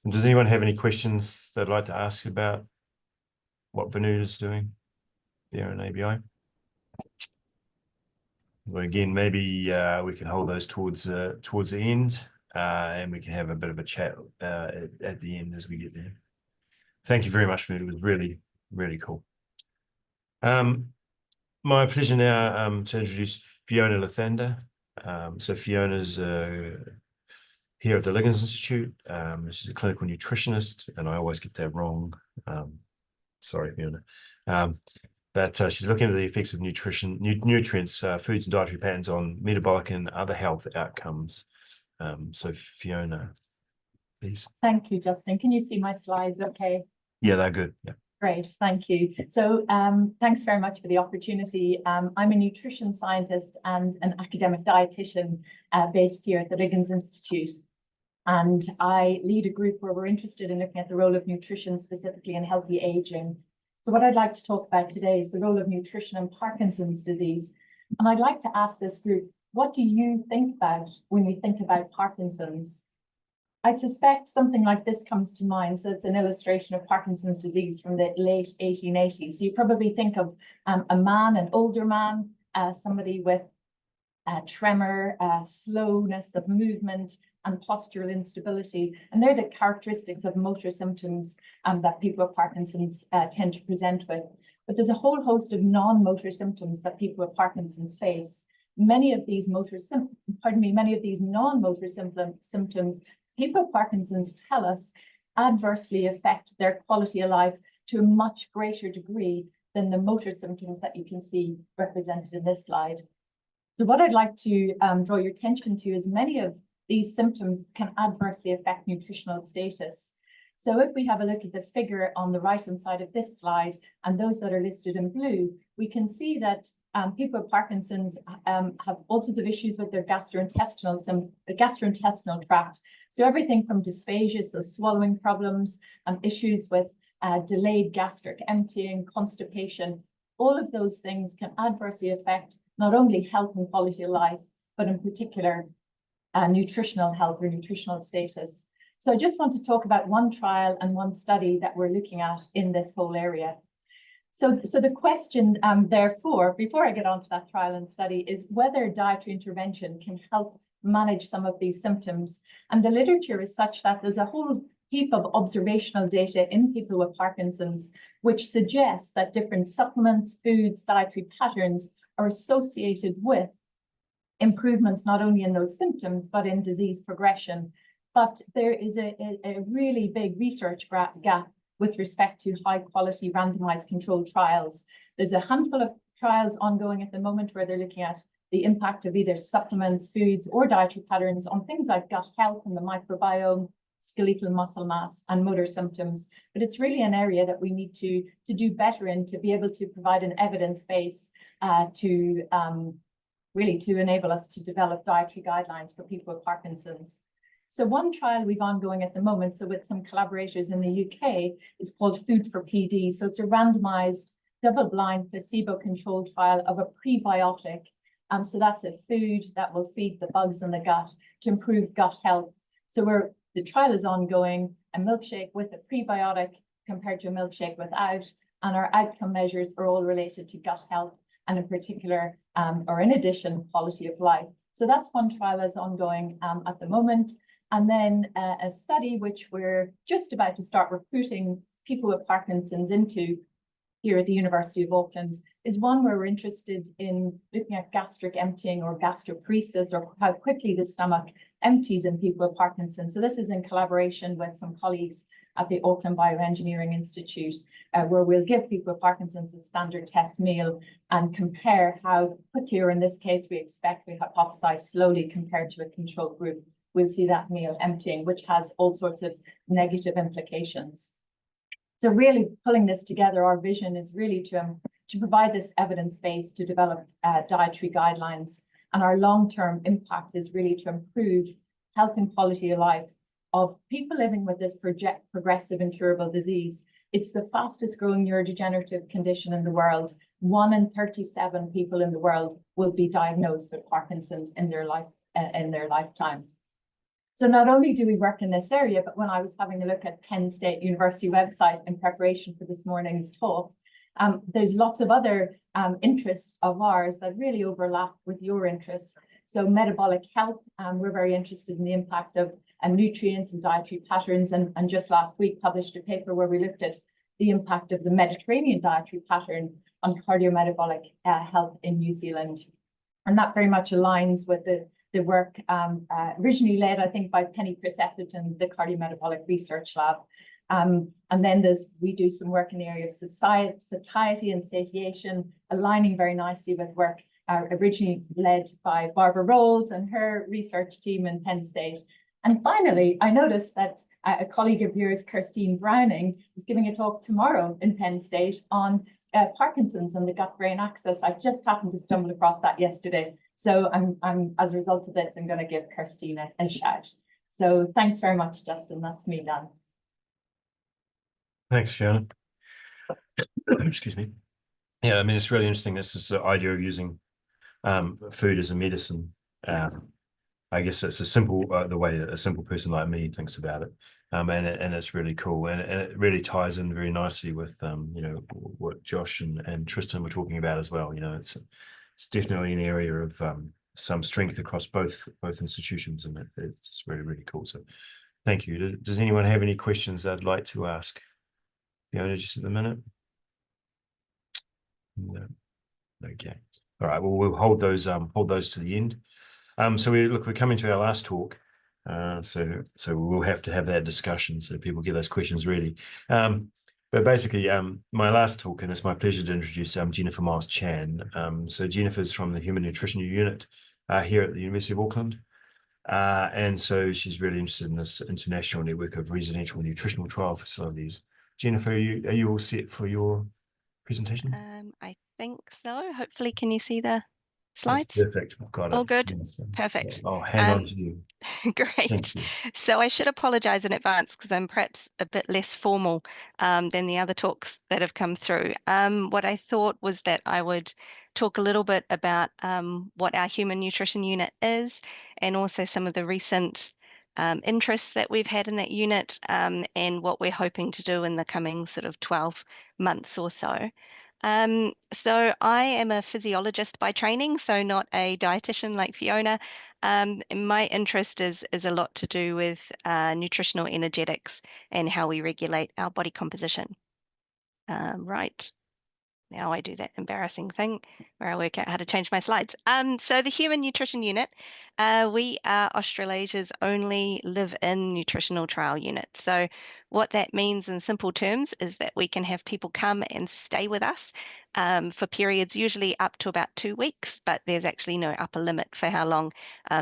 And does anyone have any questions they'd like to ask about what Vinod is doing there in ABI? Well, again, maybe we can hold those towards the end, and we can have a bit of a chat at the end as we get there. Thank you very much, Vinod. It was really, really cool. My pleasure now to introduce Fiona Lathander. So Fiona's here at the Liggins Institute. She's a clinical nutritionist, and I always get that wrong. Sorry, Fiona. But she's looking at the effects of nutrients, foods and dietary patterns on metabolic and other health outcomes. So Fiona, please. Thank you, Justin. Can you see my slides okay? Yeah, they're good. Yeah. Great, thank you. So thanks very much for the opportunity. I'm a nutrition scientist and an academic dietitian based here at the Liggins Institute. And I lead a group where we're interested in looking at the role of nutrition specifically in healthy aging. So what I'd like to talk about today is the role of nutrition in Parkinson's disease. And I'd like to ask this group, what do you think about when we think about Parkinson's? I suspect something like this comes to mind. So it's an illustration of Parkinson's disease from the late 1880s. So you probably think of a man, an older man, somebody with tremor, slowness of movement, and postural instability. And they're the characteristics of motor symptoms that people with Parkinson's tend to present with. But there's a whole host of non-motor symptoms that people with Parkinson's face. Many of these non-motor symptoms, people with Parkinson's tell us adversely affect their quality of life to a much greater degree than the motor symptoms that you can see represented in this slide. So what I'd like to draw your attention to is many of these symptoms can adversely affect nutritional status. So if we have a look at the figure on the right-hand side of this slide and those that are listed in blue, we can see that people with Parkinson's have all sorts of issues with their gastrointestinal tract. So everything from dysphagia, so swallowing problems, issues with delayed gastric emptying, constipation, all of those things can adversely affect not only health and quality of life, but in particular, nutritional health or nutritional status. So I just want to talk about one trial and one study that we're looking at in this whole area. So the question, therefore, before I get on to that trial and study, is whether dietary intervention can help manage some of these symptoms. And the literature is such that there's a whole heap of observational data in people with Parkinson's, which suggests that different supplements, foods, dietary patterns are associated with improvements not only in those symptoms, but in disease progression. But there is a really big research gap with respect to high quality randomized controlled trials. There's a handful of trials ongoing at the moment where they're looking at the impact of either supplements, foods, or dietary patterns on things like gut health and the microbiome, skeletal muscle mass, and motor symptoms. But it's really an area that we need to do better in to be able to provide an evidence base to enable us to develop dietary guidelines for people with Parkinson's. So one trial we've ongoing at the moment, so with some collaborators in the UK, is called Food for PD. So it's a randomized, double-blind, placebo-controlled trial of a prebiotic. So that's a food that will feed the bugs in the gut to improve gut health. So the trial is ongoing, a milkshake with a prebiotic compared to a milkshake without, and our outcome measures are all related to gut health, and in particular, or in addition, quality of life. So that's one trial that's ongoing at the moment. And then a study which we're just about to start recruiting people with Parkinson's into here at the University of Auckland is one where we're interested in looking at gastric emptying or gastroparesis, or how quickly the stomach empties in people with Parkinson's. So this is in collaboration with some colleagues at the Auckland Bioengineering Institute, where we'll give people with Parkinson's a standard test meal and compare how quickly, or in this case, we hypothesize slowly compared to a control group, we'll see that meal emptying, which has all sorts of negative implications. So really pulling this together, our vision is really to provide this evidence base to develop dietary guidelines. And our long-term impact is really to improve health and quality of life of people living with this progressive incurable disease. It's the fastest growing neurodegenerative condition in the world. 1 in 37 people in the world will be diagnosed with Parkinson's in their lifetime. So not only do we work in this area, but when I was having a look at Penn State University website in preparation for this morning's talk, there's lots of other interests of ours that really overlap with your interests. So metabolic health, we're very interested in the impact of nutrients and dietary patterns, and just last week published a paper where we looked at the impact of the Mediterranean dietary pattern on cardiometabolic health in New Zealand. And that very much aligns with the work originally led, I think, by Penny and the Cardiometabolic Research Lab. And then we do some work in the area of satiety and satiation, aligning very nicely with work originally led by Barbara Rolls and her research team in Penn State. And finally, I noticed that a colleague of yours, Kirstine Browning, is giving a talk tomorrow in Penn State on Parkinson's and the gut-brain axis. I just happened to stumble across that yesterday. So I'm as a result of this, I'm going to give Kirstine a shout. So thanks very much, Justin. That's me done. Thanks, Fiona. Excuse me. Yeah, I mean, it's really interesting. This is the idea of using food as a medicine. I guess it's a simple, the way a simple person like me thinks about it. And it's really cool. And it really ties in very nicely with, you know, what Josh and Tristan were talking about as well. You know, it's definitely an area of some strength across both institutions, and it's really, really cool. So thank you. Does anyone have any questions they'd like to ask Fiona just at the minute? No. Okay. All right. Well, we'll hold those to the end. So we're coming to our last talk. So we'll have to have that discussion so people get those questions ready. But basically, my last talk, and it's my pleasure to introduce Jennifer Miles Chan. So Jennifer's from the Human Nutrition Unit here at the University of Auckland. And so she's really interested in this international network of residential nutritional trial facilities. Jennifer, are you all set for your presentation? I think so. Hopefully, can you see the slides? That's perfect. I've got it. All good. Yes. Perfect. So I'll hand on to you. Great. Thank you. So I should apologize in advance because I'm perhaps a bit less formal than the other talks that have come through. What I thought was that I would talk a little bit about what our Human Nutrition Unit is, and also some of the recent interests that we've had in that unit, and what we're hoping to do in the coming sort of 12 months or so. So I am a physiologist by training, so not a dietitian like Fiona. And my interest is a lot to do with nutritional energetics and how we regulate our body composition. Right. Now I do that embarrassing thing where I work out how to change my slides. So the Human Nutrition Unit, we are Australasia's only live-in nutritional trial unit. So what that means in simple terms is that we can have people come and stay with us for periods usually up to about 2 weeks, but there's actually no upper limit for how long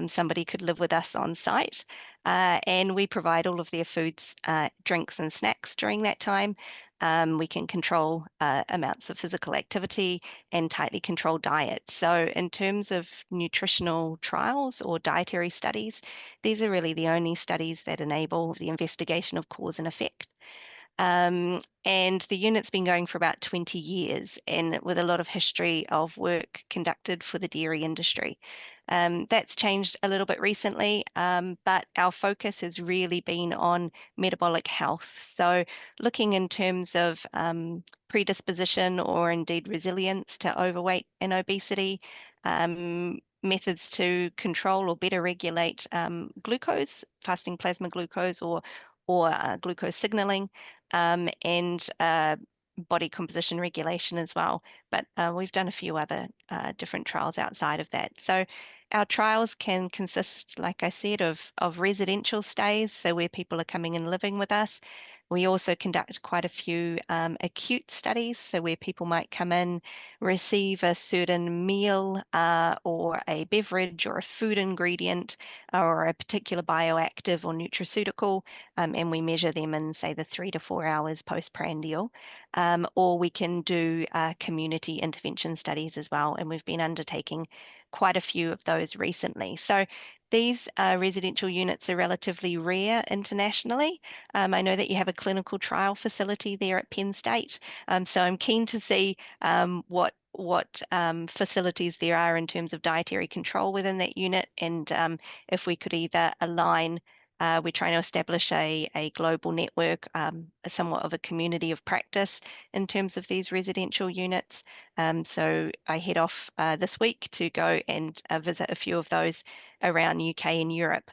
somebody could live with us on site. And we provide all of their foods, drinks and snacks during that time. We can control amounts of physical activity and tightly control diet. So in terms of nutritional trials or dietary studies, these are really the only studies that enable the investigation of cause and effect. And the unit's been going for about 20 years, and with a lot of history of work conducted for the dairy industry. That's changed a little bit recently, but our focus has really been on metabolic health. So looking in terms of predisposition or indeed resilience to overweight and obesity, methods to control or better regulate glucose, fasting plasma glucose, or glucose signaling, and body composition regulation as well. But we've done a few other different trials outside of that. So our trials can consist, like I said, of residential stays, so where people are coming and living with us. We also conduct quite a few acute studies, so where people might come in, receive a certain meal or a beverage or a food ingredient or a particular bioactive or nutraceutical, and we measure them in, say, the 3 to 4 hours post-prandial. Or we can do community intervention studies as well, and we've been undertaking quite a few of those recently. So these residential units are relatively rare internationally. I know that you have a clinical trial facility there at Penn State, so I'm keen to see what facilities there are in terms of dietary control within that unit, and if we could either align. We're trying to establish a global network, somewhat of a community of practice in terms of these residential units. So I head off this week to go and visit a few of those around UK and Europe.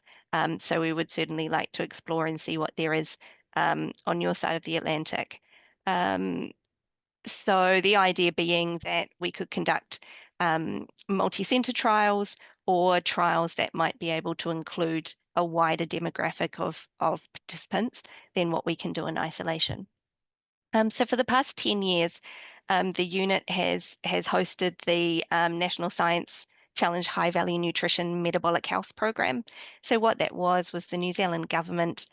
So we would certainly like to explore and see what there is on your side of the Atlantic. So the idea being that we could conduct multi-center trials or trials that might be able to include a wider demographic of participants than what we can do in isolation. So for the past 10 years, the unit has hosted the National Science Challenge High Value Nutrition Metabolic Health Program. So what that was the New Zealand government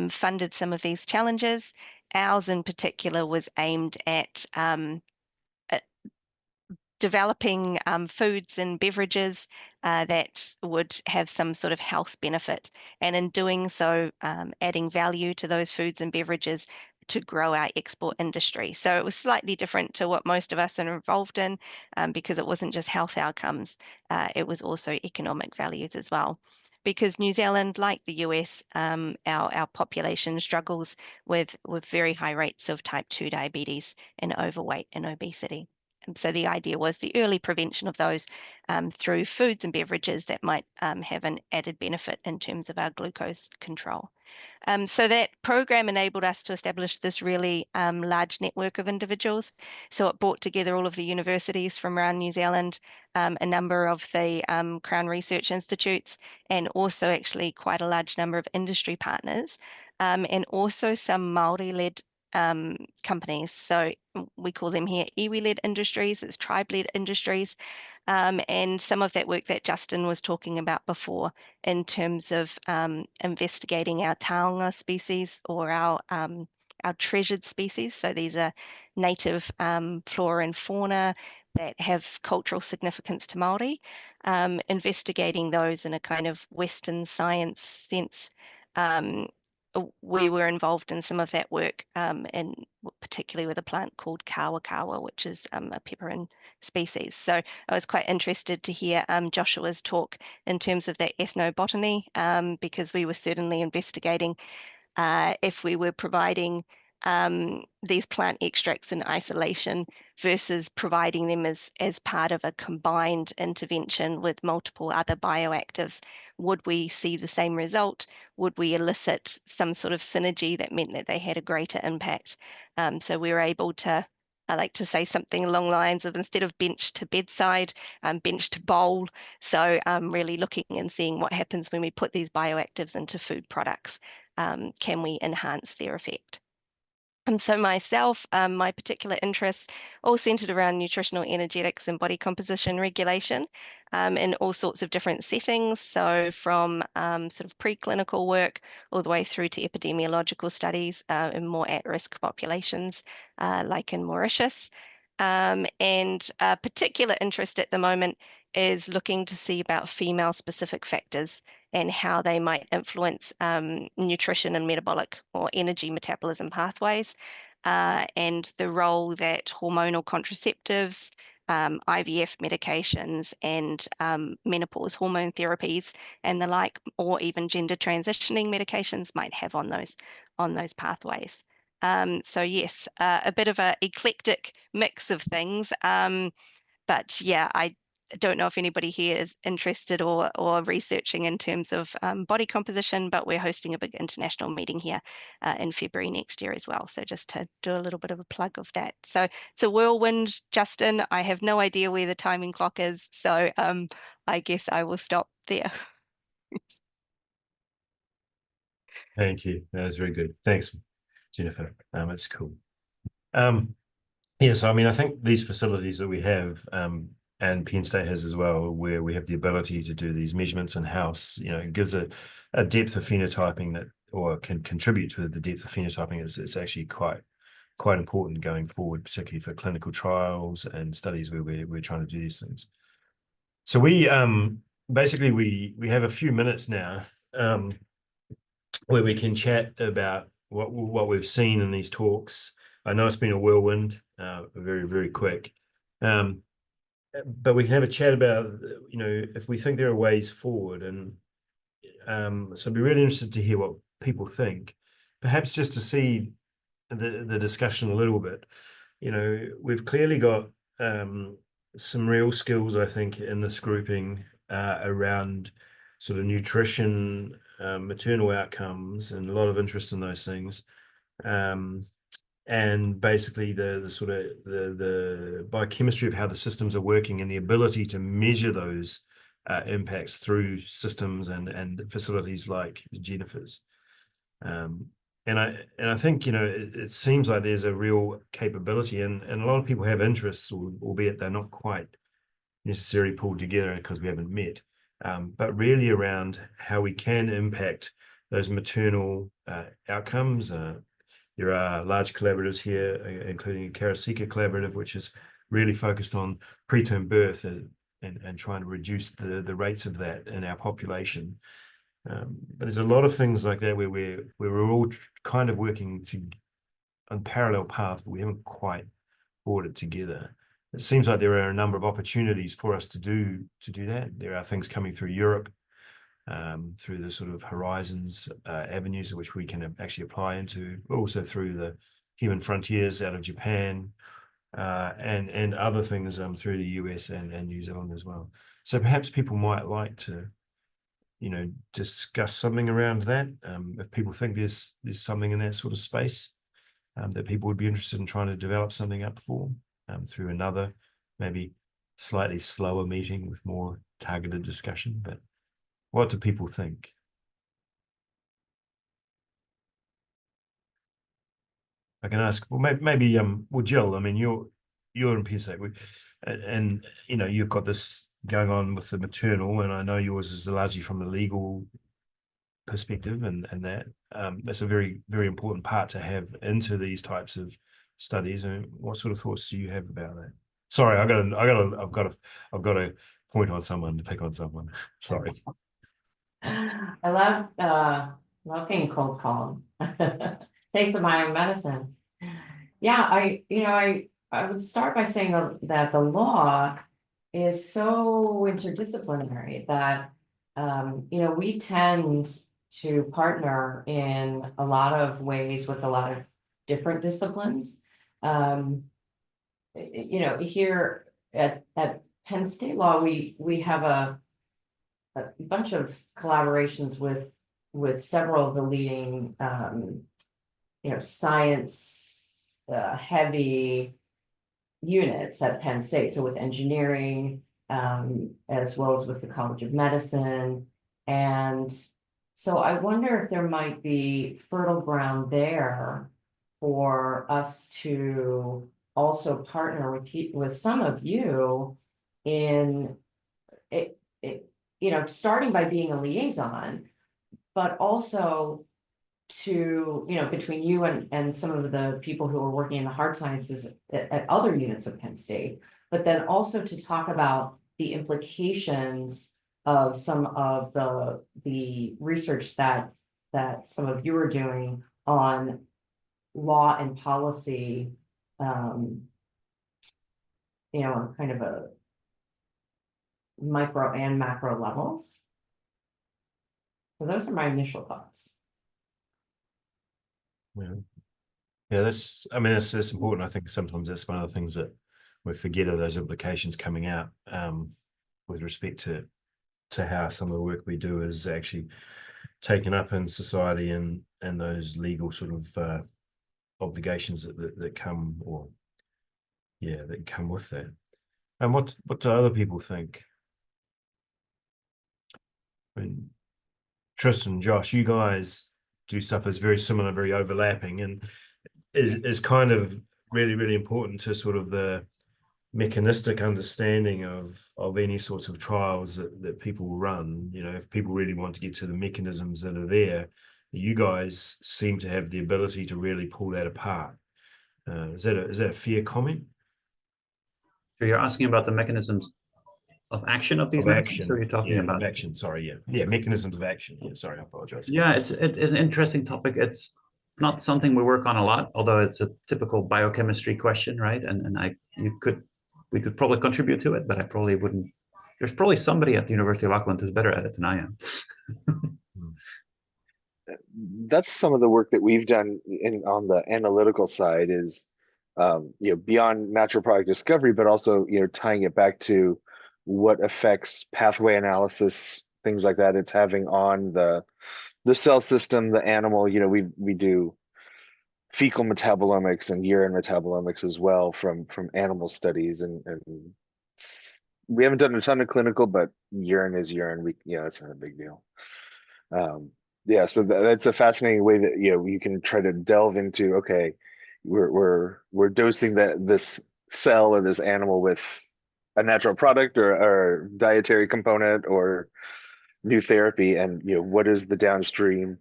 funded some of these challenges. Ours in particular was aimed at developing foods and beverages that would have some sort of health benefit, and in doing so, adding value to those foods and beverages to grow our export industry. So it was slightly different to what most of us are involved in, because it wasn't just health outcomes, it was also economic values as well. Because New Zealand, like the US, our population struggles with very high rates of type 2 diabetes and overweight and obesity. And so the idea was the early prevention of those through foods and beverages that might have an added benefit in terms of our glucose control. So that program enabled us to establish this really large network of individuals. So it brought together all of the universities from around New Zealand, a number of the Crown Research Institutes, and also actually quite a large number of industry partners, and also some Māori-led companies. So we call them here iwi-led industries, it's tribe-led industries, and some of that work that Justin was talking about before in terms of investigating our taonga species or our treasured species. So these are native flora and fauna that have cultural significance to Māori, investigating those in a kind of Western science sense. We were involved in some of that work, and particularly with a plant called kawa, which is a pepperine species. So I was quite interested to hear Joshua's talk in terms of that ethnobotany, because we were certainly investigating if we were providing these plant extracts in isolation versus providing them as part of a combined intervention with multiple other bioactives. Would we see the same result? Would we elicit some sort of synergy that meant that they had a greater impact? So we were able to, I like to say something along the lines of, instead of bench to bedside, bench to bowl. So really looking and seeing what happens when we put these bioactives into food products. Can we enhance their effect? So myself, my particular interests all centered around nutritional energetics and body composition regulation in all sorts of different settings. So from sort of preclinical work all the way through to epidemiological studies in more at-risk populations, like in Mauritius. And a particular interest at the moment is looking to see about female-specific factors and how they might influence nutrition and metabolic or energy metabolism pathways, and the role that hormonal contraceptives, IVF medications, and menopause hormone therapies and the like, or even gender transitioning medications might have on those pathways. So yes, a bit of an eclectic mix of things. But yeah, I don't know if anybody here is interested or researching in terms of body composition, but we're hosting a big international meeting here in February next year as well. So just to do a little bit of a plug of that. So it's a whirlwind, Justin. I have no idea where the timing clock is. So I guess I will stop there. Thank you. That was very good. Thanks, Jennifer. That's cool. Yeah, so I mean, I think these facilities that we have, and Penn State has as well, where we have the ability to do these measurements in-house, it gives a depth of phenotyping that, or can contribute to the depth of phenotyping. It's actually quite important going forward, particularly for clinical trials and studies where we're trying to do these things. So we basically we have a few minutes now where we can chat about what we've seen in these talks. I know it's been a whirlwind, very, very quick. But we can have a chat about, if we think there are ways forward. And so I'd be really interested to hear what people think, perhaps just to see the discussion a little bit. We've clearly got some real skills, I think, in this grouping around sort of nutrition, maternal outcomes, and a lot of interest in those things. And basically the sort of the biochemistry of how the systems are working and the ability to measure those impacts through systems and facilities like Jennifer's. And I think, it seems like there's a real capability, and a lot of people have interests, albeit they're not quite necessarily pulled together because we haven't met, but really around how we can impact those maternal outcomes. There are large collaboratives here, including Karasika Collaborative, which is really focused on preterm birth and trying to reduce the rates of that in our population. But there's a lot of things like that where we're all kind of working on parallel paths, but we haven't quite brought it together. It seems like there are a number of opportunities for us to do that. There are things coming through Europe, through the sort of Horizons avenues which we can actually apply into, but also through the Human Frontiers out of Japan, and other things through the US and New Zealand as well. So perhaps people might like to, discuss something around that. If people think there's something in that sort of space that people would be interested in trying to develop something up for, through another, maybe slightly slower meeting with more targeted discussion. But what do people think? I can ask. Well, maybe well, Jill. I mean, you're in PSAC, and you've got this going on with the maternal, and I know yours is largely from the legal perspective, and that's a very, very important part to have into these types of studies. And what sort of thoughts do you have about that? Sorry, I've got to point on someone, to pick on someone. Sorry. I love being cold called. Taste of my own medicine. Yeah, I would start by saying that the law is so interdisciplinary that we tend to partner in a lot of ways with a lot of different disciplines. Here at Penn State Law, we have a bunch of collaborations with several of the leading science heavy units at Penn State. So with engineering, as well as with the College of Medicine. And so I wonder if there might be fertile ground there for us to also partner with some of you in it, starting by being a liaison, but also to, between you and some of the people who are working in the hard sciences at other units of Penn State, but then also to talk about the implications of some of the research that some of you are doing on law and policy, on kind of a micro and macro levels. So those are my initial thoughts. Yeah, that's important. I think sometimes that's one of the things that we forget, of those implications coming out, with respect to how some of the work we do is actually taken up in society, and those legal sort of obligations that come, that come with that. And what do other people think? I mean, Tristan, Josh, you guys do stuff that's very similar, very overlapping, and is kind of really, really important to sort of the mechanistic understanding of any sorts of trials that people run. If people really want to get to the mechanisms that are there, you guys seem to have the ability to really pull that apart. Is that a fair comment? So you're asking about the mechanisms of action of these medicines, or are you talking about of action? Sorry, mechanisms of action. Yeah, sorry, I apologize. Yeah, it's an interesting topic. It's not something we work on a lot, although it's a typical biochemistry question, right? And we could probably contribute to it, but I probably wouldn't. There's probably somebody at the University of Auckland who's better at it than I am. That's some of the work that we've done on the analytical side, is beyond natural product discovery, but also tying it back to what effects pathway analysis, things like that, it's having on the cell system, the animal. We do fecal metabolomics and urine metabolomics as well from animal studies, and we haven't done a ton of clinical, but urine is urine. That's not a big deal. So that's a fascinating way that you can try to delve into. Okay, we're dosing this cell or this animal with a natural product or dietary component or new therapy, and what is the downstream,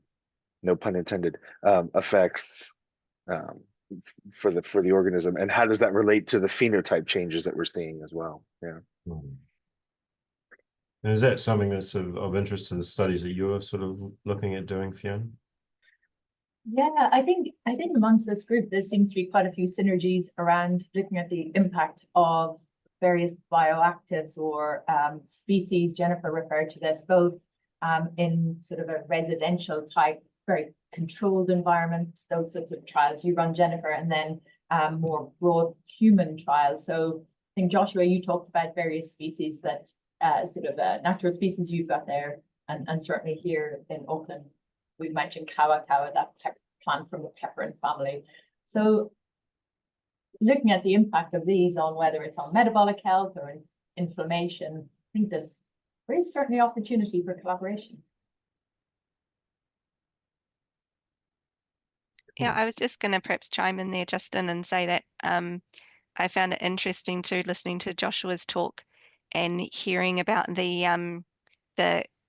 no pun intended, effects um, for the organism, and how does that relate to the phenotype changes that we're seeing as well? Yeah. And is that something that's of interest to the studies that you're sort of looking at doing, Fiona? Yeah, I think amongst this group, there seems to be quite a few synergies around looking at the impact of various bioactives or species. Jennifer referred to this both in sort of a residential type, very controlled environment, those sorts of trials you run, Jennifer, and then more broad human trials. So I think, Joshua, you talked about various species that sort of natural species you've got there, and certainly here in Auckland, we mentioned kawa, that plant from the peppermint family. So looking at the impact of these on whether it's on metabolic health or inflammation, I think there is certainly opportunity for collaboration. Yeah, I was just going to perhaps chime in there, Justin, and say that I found it interesting too, listening to Joshua's talk and hearing about the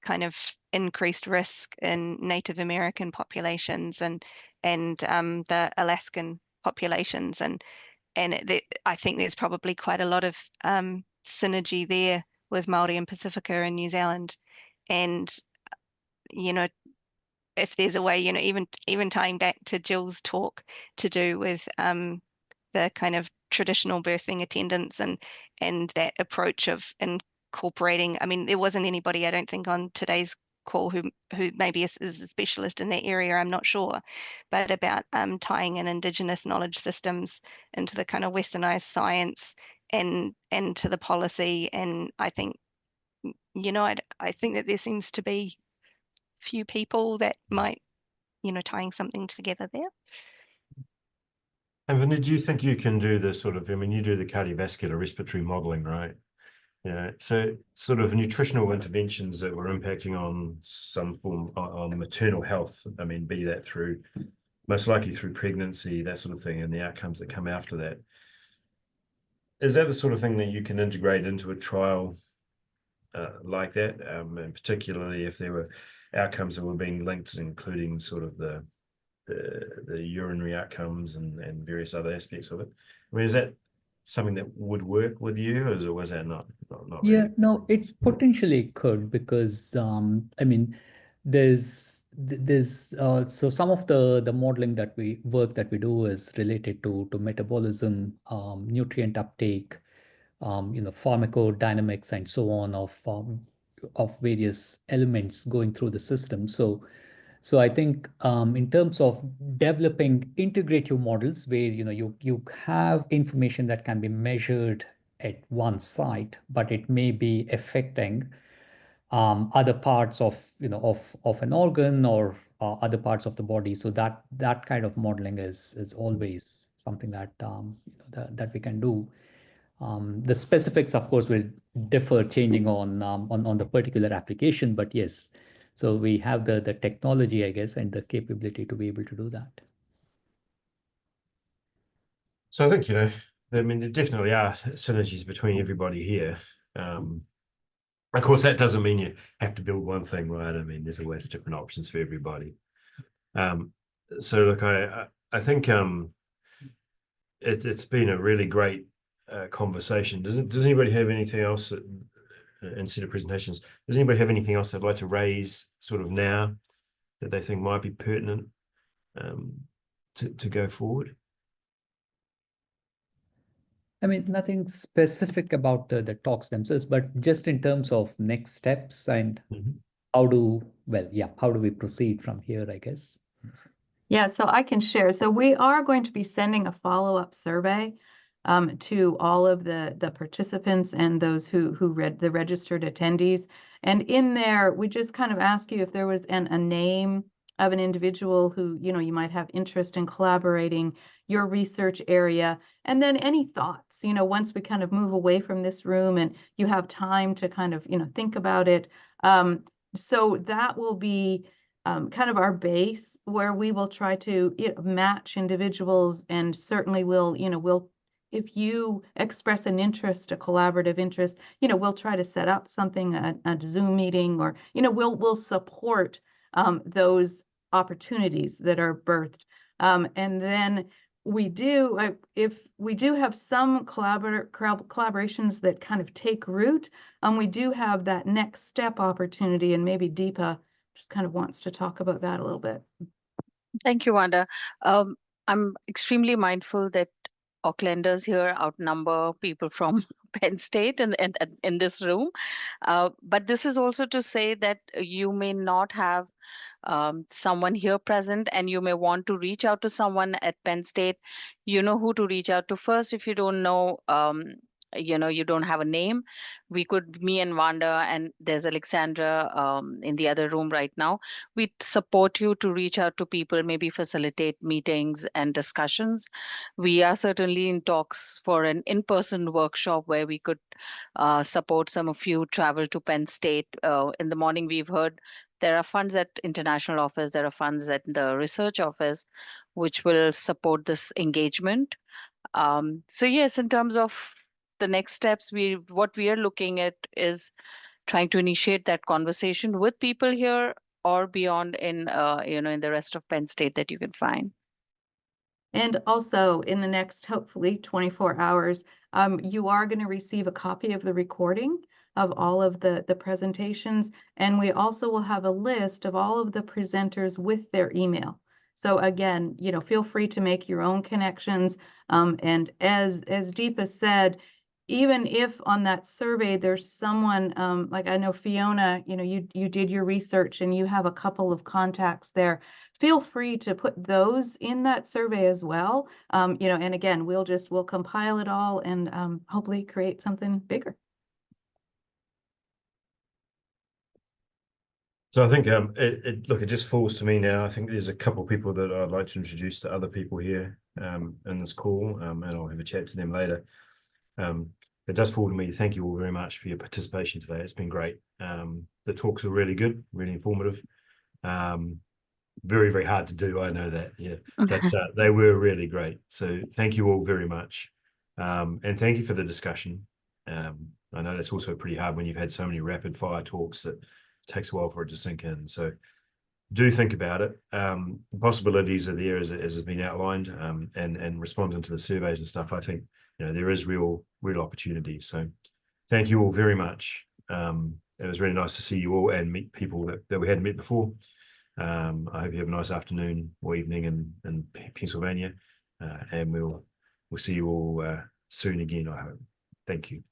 kind of increased risk in Native American populations and the Alaskan populations, and I think there's probably quite a lot of synergy there with Māori and Pacifica in New Zealand, and if there's a way, even tying back to Jill's talk to do with the kind of traditional birthing attendants and that approach of incorporating. I mean, there wasn't anybody, I don't think, on today's call who maybe is a specialist in that area, I'm not sure, but about tying in Indigenous knowledge systems into the kind of westernized science and to the policy. And I think, I think that there seems to be few people that might, tying something together there. And Vinny, do you think you can do this sort of, I mean, you do the cardiovascular respiratory modeling, right? Yeah, so sort of nutritional interventions that were impacting on some form on maternal health. I mean, be that through, most likely through pregnancy, that sort of thing, and the outcomes that come after that. Is that the sort of thing that you can integrate into a trial like that, and particularly if there were outcomes that were being linked, including sort of the urinary outcomes and various other aspects of it? I mean, is that something that would work with you, or was that not Yeah, really? no, it potentially could, because I mean, there's so some of the modeling that we do is related to metabolism, nutrient uptake, pharmacodynamics and so on of various elements going through the system. So I think in terms of developing integrative models where you have information that can be measured at one site, but it may be affecting other parts of of an organ or other parts of the body. So that kind of modeling is always something that that we can do. The specifics, of course, will differ changing on the particular application, but yes. So we have the technology, I guess, and the capability to be able to do that. So I think, I mean, there definitely are synergies between everybody here. Of course, that doesn't mean you have to build one thing, right? I mean, there's always different options for everybody. So look, I think it's been a really great conversation. Does anybody have anything else that, instead of presentations, does anybody have anything else they'd like to raise sort of now that they think might be pertinent to go forward? I mean, nothing specific about the talks themselves, but just in terms of next steps and how do we proceed from here, I guess. Yeah, so I can share. So we are going to be sending a follow-up survey to all of the participants and those who read the registered attendees. And in there, we just kind of ask you if there was a name of an individual who, you might have interest in collaborating, your research area, and then any thoughts, once we kind of move away from this room and you have time to kind of, think about it. So that will be kind of our base where we will try to match individuals, and certainly we'll if you express an interest, a collaborative interest, you know, we'll try to set up something, a Zoom meeting, or, you know, we'll support those opportunities that are birthed. And then we do, if we do have some collaborations that kind of take root, we do have that next step opportunity, and maybe Deepa just kind of wants to talk about that a little bit. Thank you, Wanda. I'm extremely mindful that Aucklanders here outnumber people from Penn State in this room. But this is also to say that you may not have someone here present, and you may want to reach out to someone at Penn State. You know who to reach out to first. If you don't know, you know, you don't have a name, me and Wanda, and there's Alexandra in the other room right now, we support you to reach out to people, maybe facilitate meetings and discussions. We are certainly in talks for an in-person workshop where we could support some of you travel to Penn State. In the morning, we've heard there are funds at international office, there are funds at the research office, which will support this engagement. So yes, in terms of the next steps, what we are looking at is trying to initiate that conversation with people here or beyond in in the rest of Penn State that you can find. And also in the next, hopefully 24 hours, you are going to receive a copy of the recording of all of the presentations. And we also will have a list of all of the presenters with their email. So again, you know, feel free to make your own connections. And as Deepa said, even if on that survey there's someone, like I know Fiona, you know, you did your research and you have a couple of contacts there, feel free to put those in that survey as well. You know, and again, we'll compile it all and hopefully create something bigger. So I think it just falls to me now. I think there's a couple of people that I'd like to introduce to other people here in this call, and I'll have a chat to them later. It does fall to me to thank you all very much for your participation today. It's been great. The talks were really good, really informative. Very, very hard to do, I know that, yeah, but they were really great. So thank you all very much. And thank you for the discussion. I know that's also pretty hard when you've had so many rapid fire talks that it takes a while for it to sink in. So do think about it. The possibilities are there as has been outlined, and responding to the surveys and stuff. I think, you know, there is real opportunity. So thank you all very much. It was really nice to see you all and meet people that we hadn't met before. I hope you have a nice afternoon or evening in Pennsylvania, and we'll see you all soon again, I hope. Thank you.